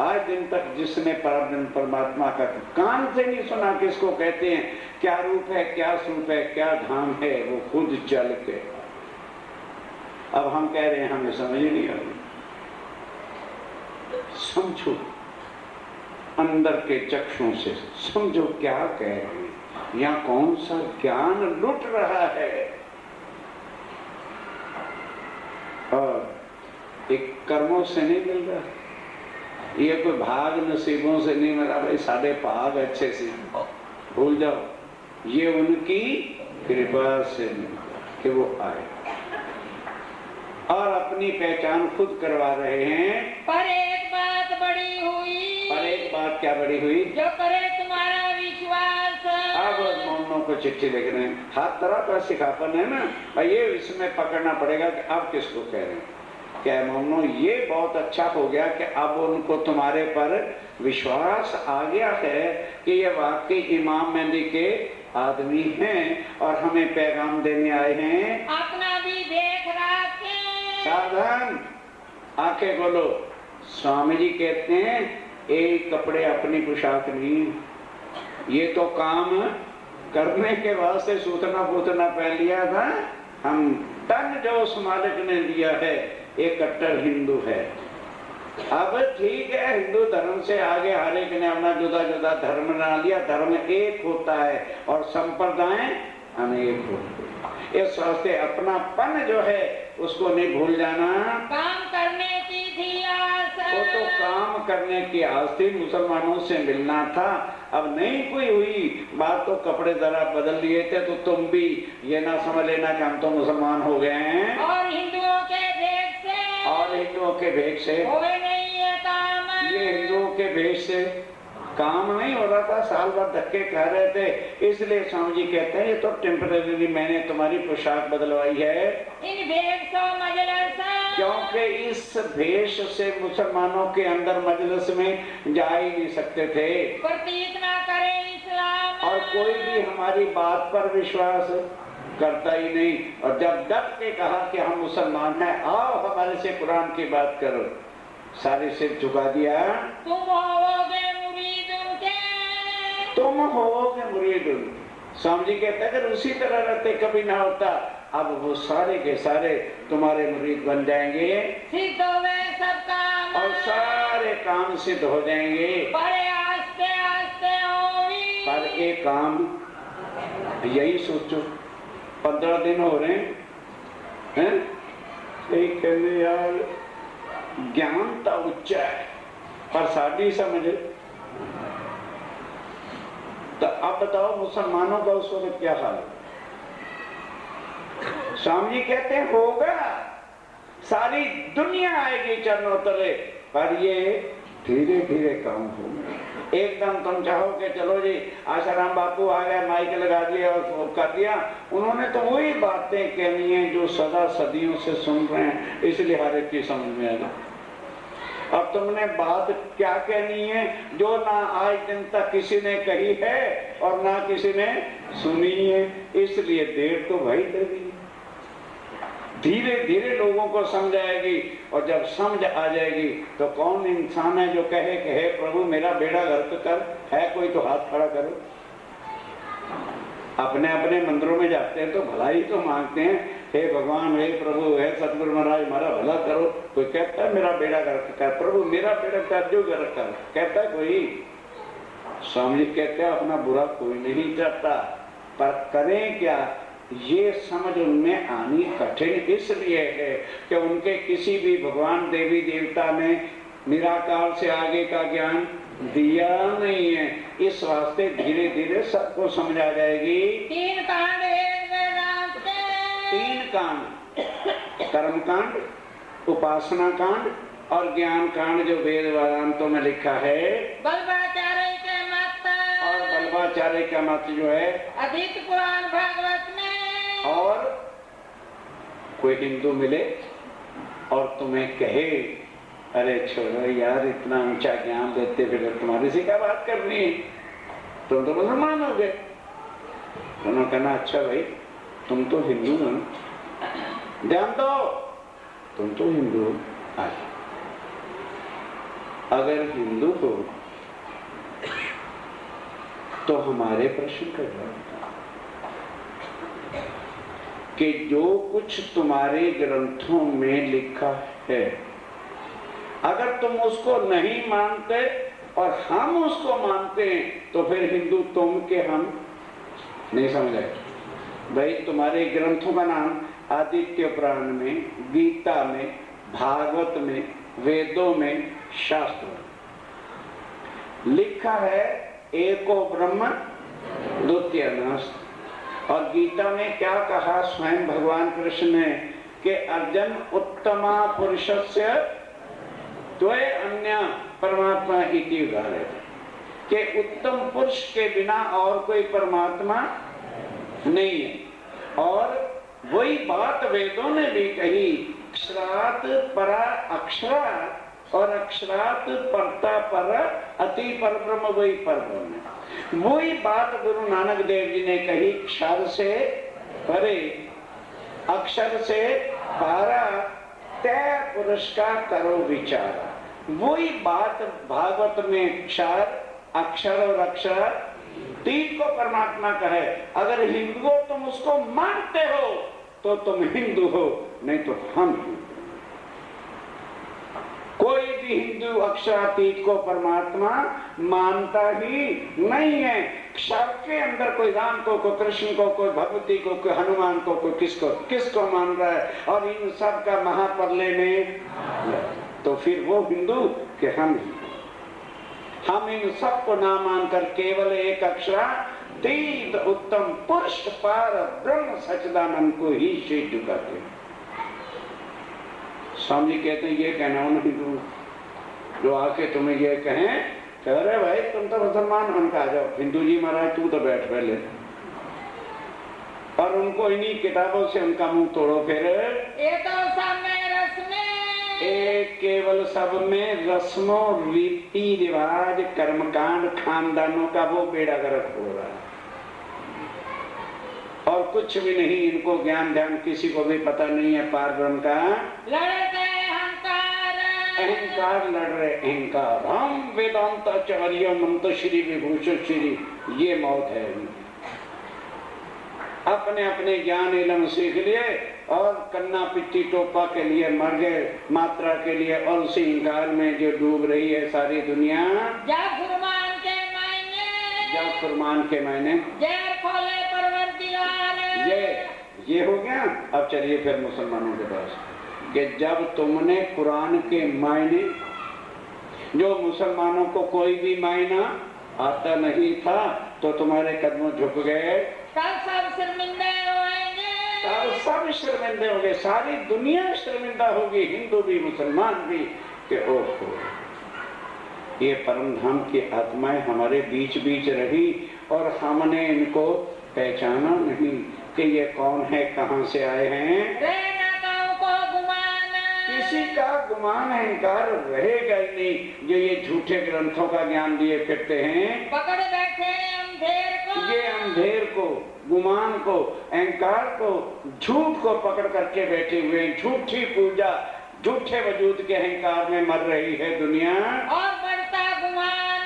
आज दिन तक जिसने परमात्मा का कान से नहीं सुना, किसको कहते हैं, क्या रूप है, क्या स्वरूप है, क्या धाम है, वो खुद चल के। अब हम कह रहे हैं हमें समझ नहीं आ रही। समझो अंदर के चक्षुओं से, समझो क्या कह रहे हैं, या कौन सा ज्ञान लुट रहा है। और एक कर्मों से नहीं मिल रहा, ये कोई भाग नसीबों से नहीं मिला, भाई साढ़े भाग अच्छे से भूल जाओ, ये उनकी कृपा से कि वो आए और अपनी पहचान खुद करवा रहे हैं। पर एक बात बड़ी हुई, पर एक बात क्या बड़ी हुई, जो करे तुम्हारा विश्वास। अब मोमनों को चिट्ठी लिख रहे हैं, हर तरह का सिखापन है ना, और ये इसमें पकड़ना पड़ेगा कि आप किसको कह रहे हैं। क्या मोमनो, ये बहुत अच्छा हो गया कि अब उनको तुम्हारे पर विश्वास आ गया है कि ये वाकई इमाम मेहंदी के आदमी हैं और हमें पैगाम देने आए हैं। अपना भी देख रखे, सावधान, आंखें खोलो। स्वामी जी कहते हैं एक कपड़े अपनी पोशाक नहीं, ये तो काम करने के वास्ते सूतना पूतना पहन लिया था। हम तन जो उस मालिक ने दिया है, एक कट्टर हिंदू है। अब ठीक है, हिंदू धर्म से आगे हर एक ने अपना जुदा जुदा धर्म बना लिया, धर्म एक होता है और संप्रदाय अनेक होते हैं। इस वास्ते अपनापन जो है उसको नहीं भूल जाना। काम करने की थी आस, वो तो काम करने की आस थी, मुसलमानों से मिलना था। अब नहीं कोई हुई बात तो कपड़े जरा बदल लिए थे, तो तुम भी ये ना समझ लेना कि हम तो मुसलमान हो गए हैं। और हिंदुओं के भेष से, और हिंदुओं के भेष से होए नहीं है काम। ये हिंदुओं के भेष से काम नहीं हो रहा था, साल भर धक्के खा रहे थे। इसलिए स्वामी जी कहते हैं ये तो टेम्परेरी मैंने तुम्हारी पोशाक बदलवाई है, इन भेष मजलिस, क्योंकि इस भेष से मुसलमानों के अंदर मजलिस में जा ही नहीं सकते थे, प्रतीत ना करे इस्लाम। और कोई भी हमारी बात पर विश्वास करता ही नहीं। और जब डट के कहा कि हम मुसलमान हैं, आओ हमारे से कुरान की बात करो, सारे सिर झुका दिया। तुम होगे मुरीद उनके, तुम होगे मुरीद। स्वामी जी कहते हैं अगर उसी तरह रहते कभी ना होता, अब वो सारे के सारे तुम्हारे मुरीद बन जाएंगे सिद्ध हुए सब काम, और सारे काम सिद्ध हो जाएंगे। बड़े आस्ते आस्ते होगी। पर एक काम यही सोचो, 15 दिन हो रहे हैं, एक कहने यार ज्ञान तो उच्चा है पर साड़ी समझ। तो अब बताओ मुसलमानों का उस वक्त क्या हाल है? स्वामी जी कहते हैं होगा, सारी दुनिया आएगी चरणों तले, पर ये धीरे धीरे काम होगा। एकदम तुम चाहो कि चलो जी आशाराम बापू आ गए, माइक लगा दिया और कर दिया, उन्होंने तो वही बातें कहनी है जो सदा सदियों से सुन रहे हैं, इसलिए हर एक की समझ में आ गया। अब तुमने बात क्या कहनी है जो ना आज दिन तक किसी ने कही है और ना किसी ने सुनी है, इसलिए देर तो भाई लगी। धीरे धीरे लोगों को समझ आएगी, और जब समझ आ जाएगी तो कौन इंसान है जो कहे कि हे प्रभु मेरा बेड़ा गर्क कर, है कोई तो हाथ खड़ा करो। अपने अपने मंदिरों में जाते हैं तो भलाई तो मांगते हैं, हे भगवान, हे प्रभु, हे सतगुरु महाराज हमारा भला करो। कोई कहता है मेरा बेड़ा गर्क कर, प्रभु मेरा बेड़ा कर जो गर्क कर, कहता है कोई? स्वामी जी कहते हैं अपना बुरा कोई नहीं चाहता, पर करें क्या, ये समझ उनमें आनी कठिन इसलिए है कि उनके किसी भी भगवान देवी देवता ने निराकार से आगे का ज्ञान दिया नहीं है। इस वास्ते धीरे धीरे सबको समझ आ जाएगी। 3 कांड वेदांत के, 3 कांड, कर्म कांड, उपासना कांड और ज्ञान कांड जो वेद वेदांतों में लिखा है, बल्बाचार्य के मत और बल्बाचार्य का मत जो है अधिक पुराण भागवत में। और कोई हिंदू मिले और तुम्हें कहे अरे छोड़ो यार इतना ऊंचा ज्ञान देते फिर तुम्हारी से क्या बात करनी है, तुम तो मुसलमान हो गए। उन्होंने कहना अच्छा भाई तुम तो हिंदू हो, ध्यान दो तुम तो हिंदू हो, अगर हिंदू हो तो हमारे प्रश्न का जवाब कि जो कुछ तुम्हारे ग्रंथों में लिखा है अगर तुम उसको नहीं मानते और हम उसको मानते हैं तो फिर हिंदू तुम के हम नहीं समझ आए। भाई तुम्हारे ग्रंथों का नाम आदित्य पुराण में, गीता में, भागवत में, वेदों में, शास्त्र में लिखा है एको ब्रह्म द्वितीय नास्ति। और गीता में क्या कहा स्वयं भगवान कृष्ण ने कि अर्जुन उत्तमा पुरुषस्य द्वय अन्य परमात्मा इति उदाहरण के उत्तम पुरुष के बिना और कोई परमात्मा नहीं है। और वही बात वेदों ने भी कही, अक्षरात परा अक्षरात और अक्षरात परता पर अति पर ब्रह्म वही पर ब्रह्म है। वही बात गुरु नानक देव जी ने कही, अक्षर से परे अक्षर से पारा तय पुरुष का करो विचार। वही बात भागवत में क्षर अक्षर और अक्षर तीन को परमात्मा कहे। अगर हिंदू हो तुम उसको मानते हो तो तुम हिंदू हो, नहीं तो हम हिंदू। कोई भी हिंदू अक्षरातीत को परमात्मा मानता ही नहीं है। क्षर के अंदर कोई राम को, कोई कृष्ण को, कोई भगवती को, कोई हनुमान को, कोई किसको मान रहा है। और इन सब का महाप्रलय में तो फिर वो हिंदू कि हम हिंदू। हम इन सबको ना मानकर केवल एक अक्षरातीत उत्तम पुरुष पार ब्रह्म सच्चिदानंद को ही शीश झुकाते हैं। स्वामी जी कहते हैं ये कहना उन हिंदू जो आके तुम्हें ये कहें कह रहे भाई तुम तो मुसलमान, हम कहा जाओ हिंदू जी महाराज तू तो बैठ पहले, और उनको इन्हीं किताबों से उनका मुंह तोड़ो। फिर ये तो सब में रस्में, एक केवल सब में रस्मों रीति रिवाज कर्मकांड खानदानों का वो बेड़ा गर्क हो रहा है और कुछ भी नहीं। इनको ज्ञान ध्यान किसी को भी पता नहीं है पार ब्रह्म का। लड़ते अहंकार लड़ रहे अहंकार। हम वेदांताचार्य मंत्र श्री विभूषण श्री, ये मौत है। अपने अपने ज्ञान इलम सीख लिए और कन्ना पिट्टी टोपा के लिए मर गए, मात्रा के लिए, और उसी अहंकार में जो डूब रही है सारी दुनिया। जाफरमान के मायने, जाफरमान के मायने जहर खोले परवरदिगार। ये हो गया। अब चलिए फिर मुसलमानों के पास कि जब तुमने कुरान के मायने, जो मुसलमानों को कोई भी मायना आता नहीं था, तो तुम्हारे कदमों झुक गए, कल सब शर्मिंदे होंगे, कल सब शर्मिंदे होंगे, सारी दुनिया शर्मिंदा होगी, हिंदू भी मुसलमान भी, कि ओहो ये परम धाम की आत्माएं हमारे बीच बीच रही और हमने इनको पहचाना नहीं कि ये कौन है, कहां से आए हैं। किसी का गुमान अहंकार रहेगा ही नहीं जो ये झूठे ग्रंथों का ज्ञान लिए फिरते हैं। पकड़ बैठे अंधेर को, ये अंधेर को, गुमान को, अहंकार को, झूठ को पकड़ करके बैठे हुए, झूठी पूजा, झूठे वजूद के अहंकार में मर रही है दुनिया। और बढ़ता गुमान,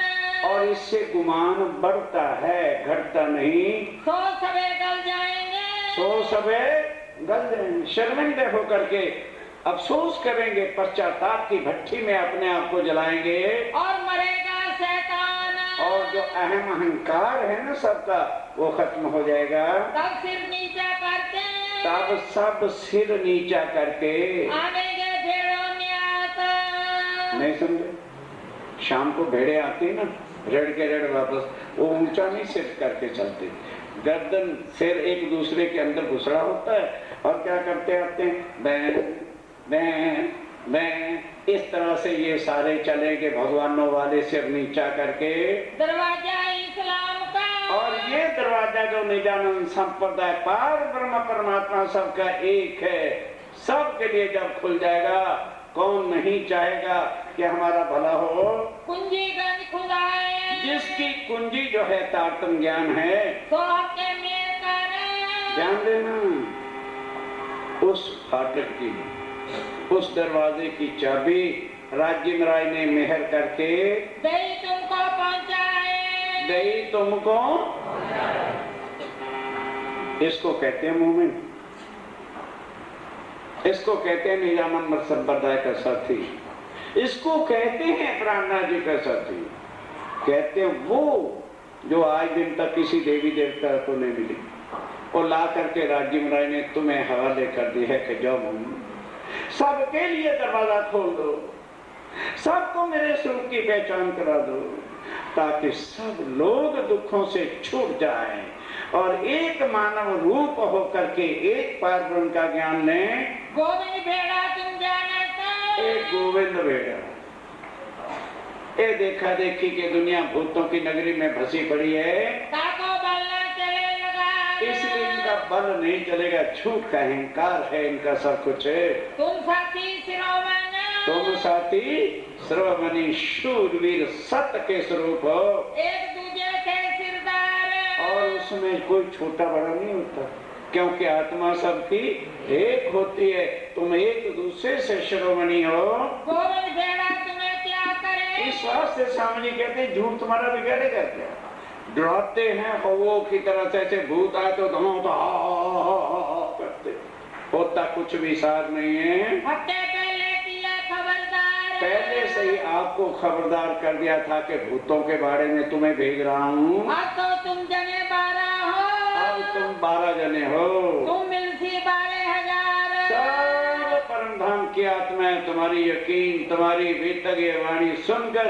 और इससे गुमान बढ़ता है, घटता नहीं। सो सबे गल जाएंगे, सो सबे गल जाएंगे, शर्मिंदे होकर के अफसोस करेंगे, पश्चाताप की भट्टी में अपने आप को जलाएंगे। और मरेगा शैतान, और जो अहम अहंकार है ना सबका, वो खत्म हो जाएगा। तब सिर नीचा करके, तब सब सिर नीचा करके आवेंगे भेड़ों न्यास। नहीं समझे? शाम को भेड़े आती ना, रेड़ के रेड़ वापस, वो ऊंचा नहीं सिर करके चलते, गर्दन सिर एक दूसरे के अंदर घुसड़ा होता है। और क्या करते आते हैं, बैं बैं बैं, इस तरह से ये सारे चलेंगे भगवानों वाले सिर नीचा करके। दरवाजा इस्लाम का, और ये दरवाजा जो निजानंद संप्रदाय पार ब्रह्म परमात्मा सबका एक है, सबके लिए जब खुल जाएगा, कौन नहीं चाहेगा कि हमारा भला हो। कुंजी गंज खुदाए, जिसकी कुंजी जो है तारतम ज्ञान है, तो आपके मेल करे। ध्यान देना, उस फाटक की, उस दरवाजे की चाबी राज्य राय ने मेहर करके दही तुमको पहुंचाए, दही तुमको। इसको कहते हैं मोमिन, इसको कहते हैं निजानंद संप्रदाय का साथी, इसको कहते हैं प्राणनाथ जी का साथी। कहते हैं वो जो आज दिन तक किसी देवी देवता को नहीं मिली, और ला करके राज्य राय ने तुम्हें हवाले कर दी है कि जाओ मोमिन, सबके लिए दरवाजा खोल दो, सबको मेरे स्वरूप की पहचान करा दो, ताकि सब लोग दुखों से छूट जाएं और एक मानव रूप होकर के एक पार ब्रह्म का ज्ञान लें। गोविंद भेड़ा तुम जानता, एक गोविंद भेड़ा। ये देखा देखी कि दुनिया भूतों की नगरी में फंसी पड़ी है, ताको बल न चलेगा, इसलिए इनका बल नहीं चलेगा, झूठ का अहंकार है इनका सब कुछ है। तुम साथी शिरोमणि, तुम साथी श्रवमणि शूरवीर सत्य के स्वरूप हो, एक दूजे के सिरदार। और उसमें कोई छोटा बड़ा नहीं होता, क्योंकि आत्मा सबकी एक होती है। तुम एक दूसरे से शिरोमणि हो। गोविंद भेड़ा तुम्हें क्या करे, इस वास्ते स्वामी जी कहते हैं झूठ तुम्हारा बिगाड़ेगा क्या। डराते हैं कौओं की तरह से, ऐसे भूत आए तो धो तो करते, होता कुछ भी सार नहीं है। हफ्ते पहले किया खबरदार, पहले से ही आपको खबरदार कर दिया था कि भूतों के बारे में तुम्हें भेज रहा हूँ। अब तो तुम जने 12 हो, अब तुम 12 जने हो, तुम मिलती 12,000। सब परम धाम की आत्मा तुम्हारी यकीन, तुम्हारी वेतज्ञ वाणी सुनकर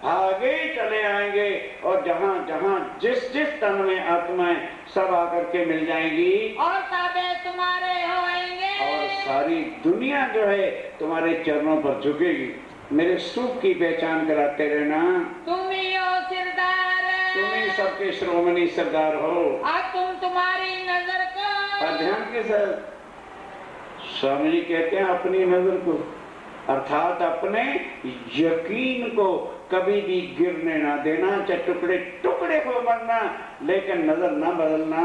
आगे चले आएंगे और जहां जहां जिस जिस तन में आत्माएं सब आकर के मिल जाएंगी और सबे तुम्हारे होएंगे और सारी दुनिया जो है तुम्हारे चरणों पर झुकेगी। मेरे सुख की पहचान कराते रहना। तुम ही हो सिरदार, तुम ही सबके श्रोमणी सरदार हो। अब तुम तुम्हारी नजर को और ध्यान के साथ स्वामी जी कहते हैं अपनी नजर को, अर्थात अपने यकीन को कभी भी गिरने ना देना, चाहे टुकड़े टुकड़े हो बनना, लेकिन नजर ना बदलना।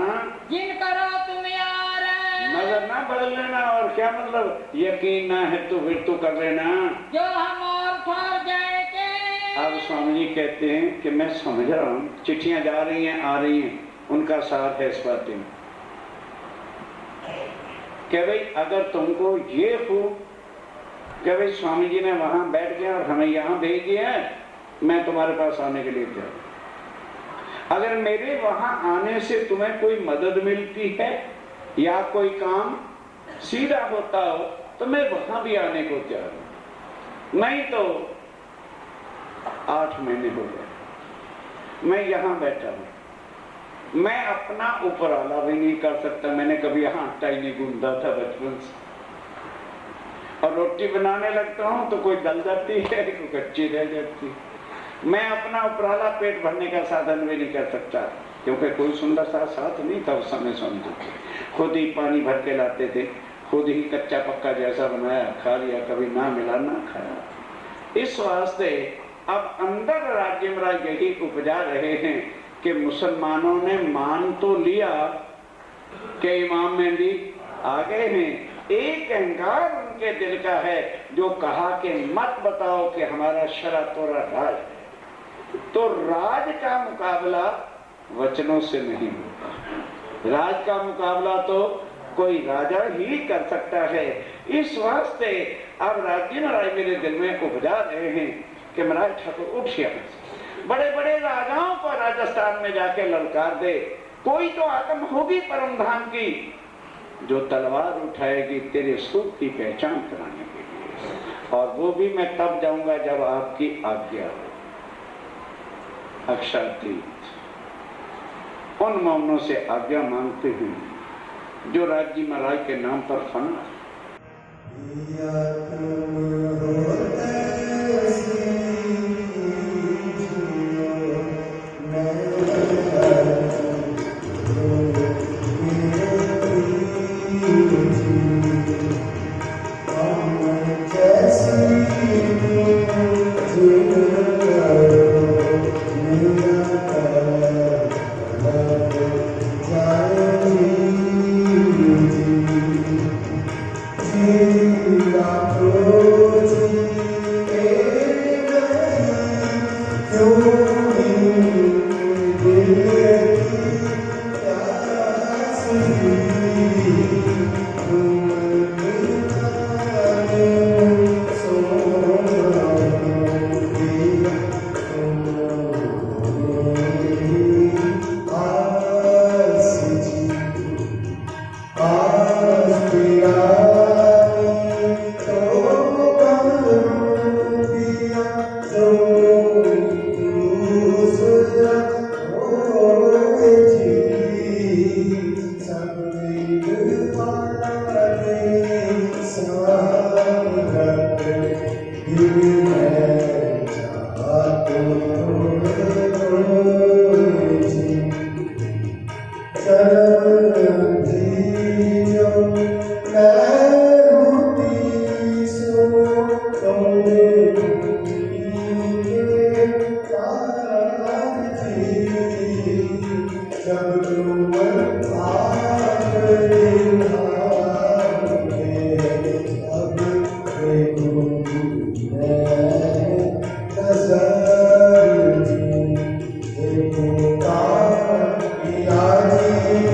जिन करो तुम यार, नजर ना बदल लेना। और क्या मतलब, यकीन ना है तो फिर तो कर लेना जो हम और ठहर जाए के। अब स्वामी जी कहते हैं कि मैं समझ रहा हूँ, चिट्ठियां जा रही हैं आ रही हैं, उनका साथ है इस बात में कि भाई अगर तुमको ये हो कि भाई स्वामी जी ने वहां बैठ गया और हमें यहाँ भेज दिया है, मैं तुम्हारे पास आने के लिए तैयार। अगर मेरे वहां आने से तुम्हें कोई मदद मिलती है या कोई काम सीधा होता हो तो मैं वहां भी आने को तैयार हूं। नहीं तो 8 महीने हो गए मैं यहां बैठा हूं, मैं अपना ऊपर आला भी नहीं कर सकता। मैंने कभी यहाँ आटा ही नहीं गूंदा था बचपन से, और रोटी बनाने लगता हूँ तो कोई गल जाती है, कोई कच्ची रह जाती है। मैं अपना उपराला पेट भरने का साधन भी नहीं कर सकता, क्योंकि कोई सुंदर सा साथ नहीं था उस समय। समझो खुद ही पानी भर के लाते थे, खुद ही कच्चा पक्का जैसा बनाया खा लिया, कभी ना मिला ना खाया। इस वास्ते अब अंदर राज्य में यही उपजा रहे हैं कि मुसलमानों ने मान तो लिया कि इमाम मेहदी आ गए हैं। एक अहंकार उनके दिल का है जो कहा कि मत बताओ कि हमारा शरा तोरा राज है। तो राज का मुकाबला वचनों से नहीं होता, राज का मुकाबला तो कोई राजा ही कर सकता है। इस वास्ते अब राज्य महाराज मेरे दिल में उपजा रहे हैं कि महाराज ठाकुर उठ गया, बड़े बड़े राजाओं को राजस्थान में जाके ललकार दे। कोई तो आत्म होगी परम धाम की जो तलवार उठाएगी तेरे सुख की पहचान कराने के लिए, और वो भी मैं तब जाऊंगा जब आपकी आज्ञा हो। अक्षातीत उन मौनों से आज्ञा मांगते हैं जो राज्य महाराज के नाम पर फना है।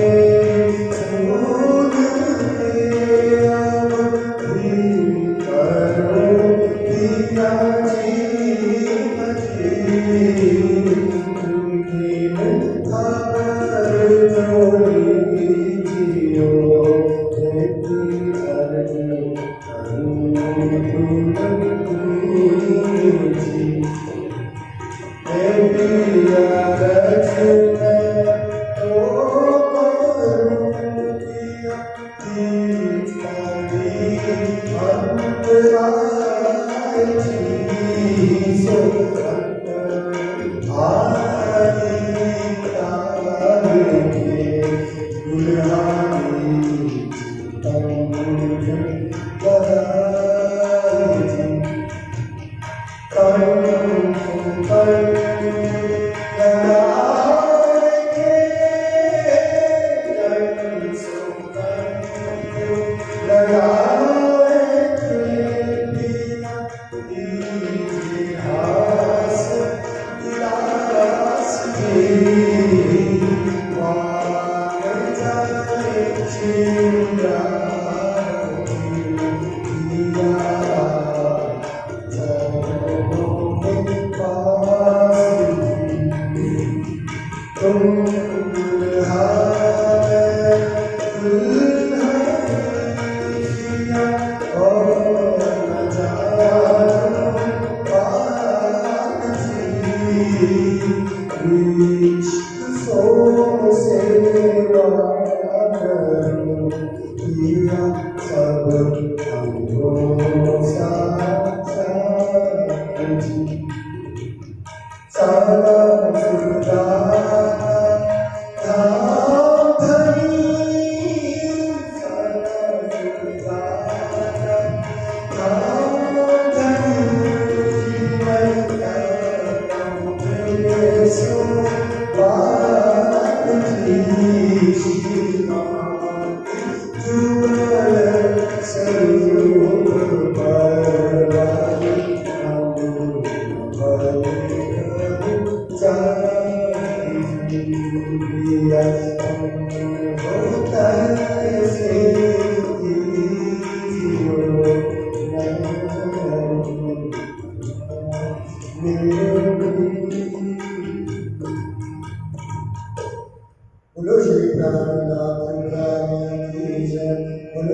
Yeah.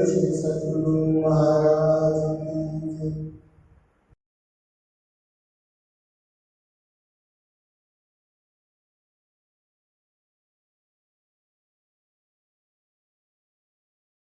श्री सतगुरु महाराज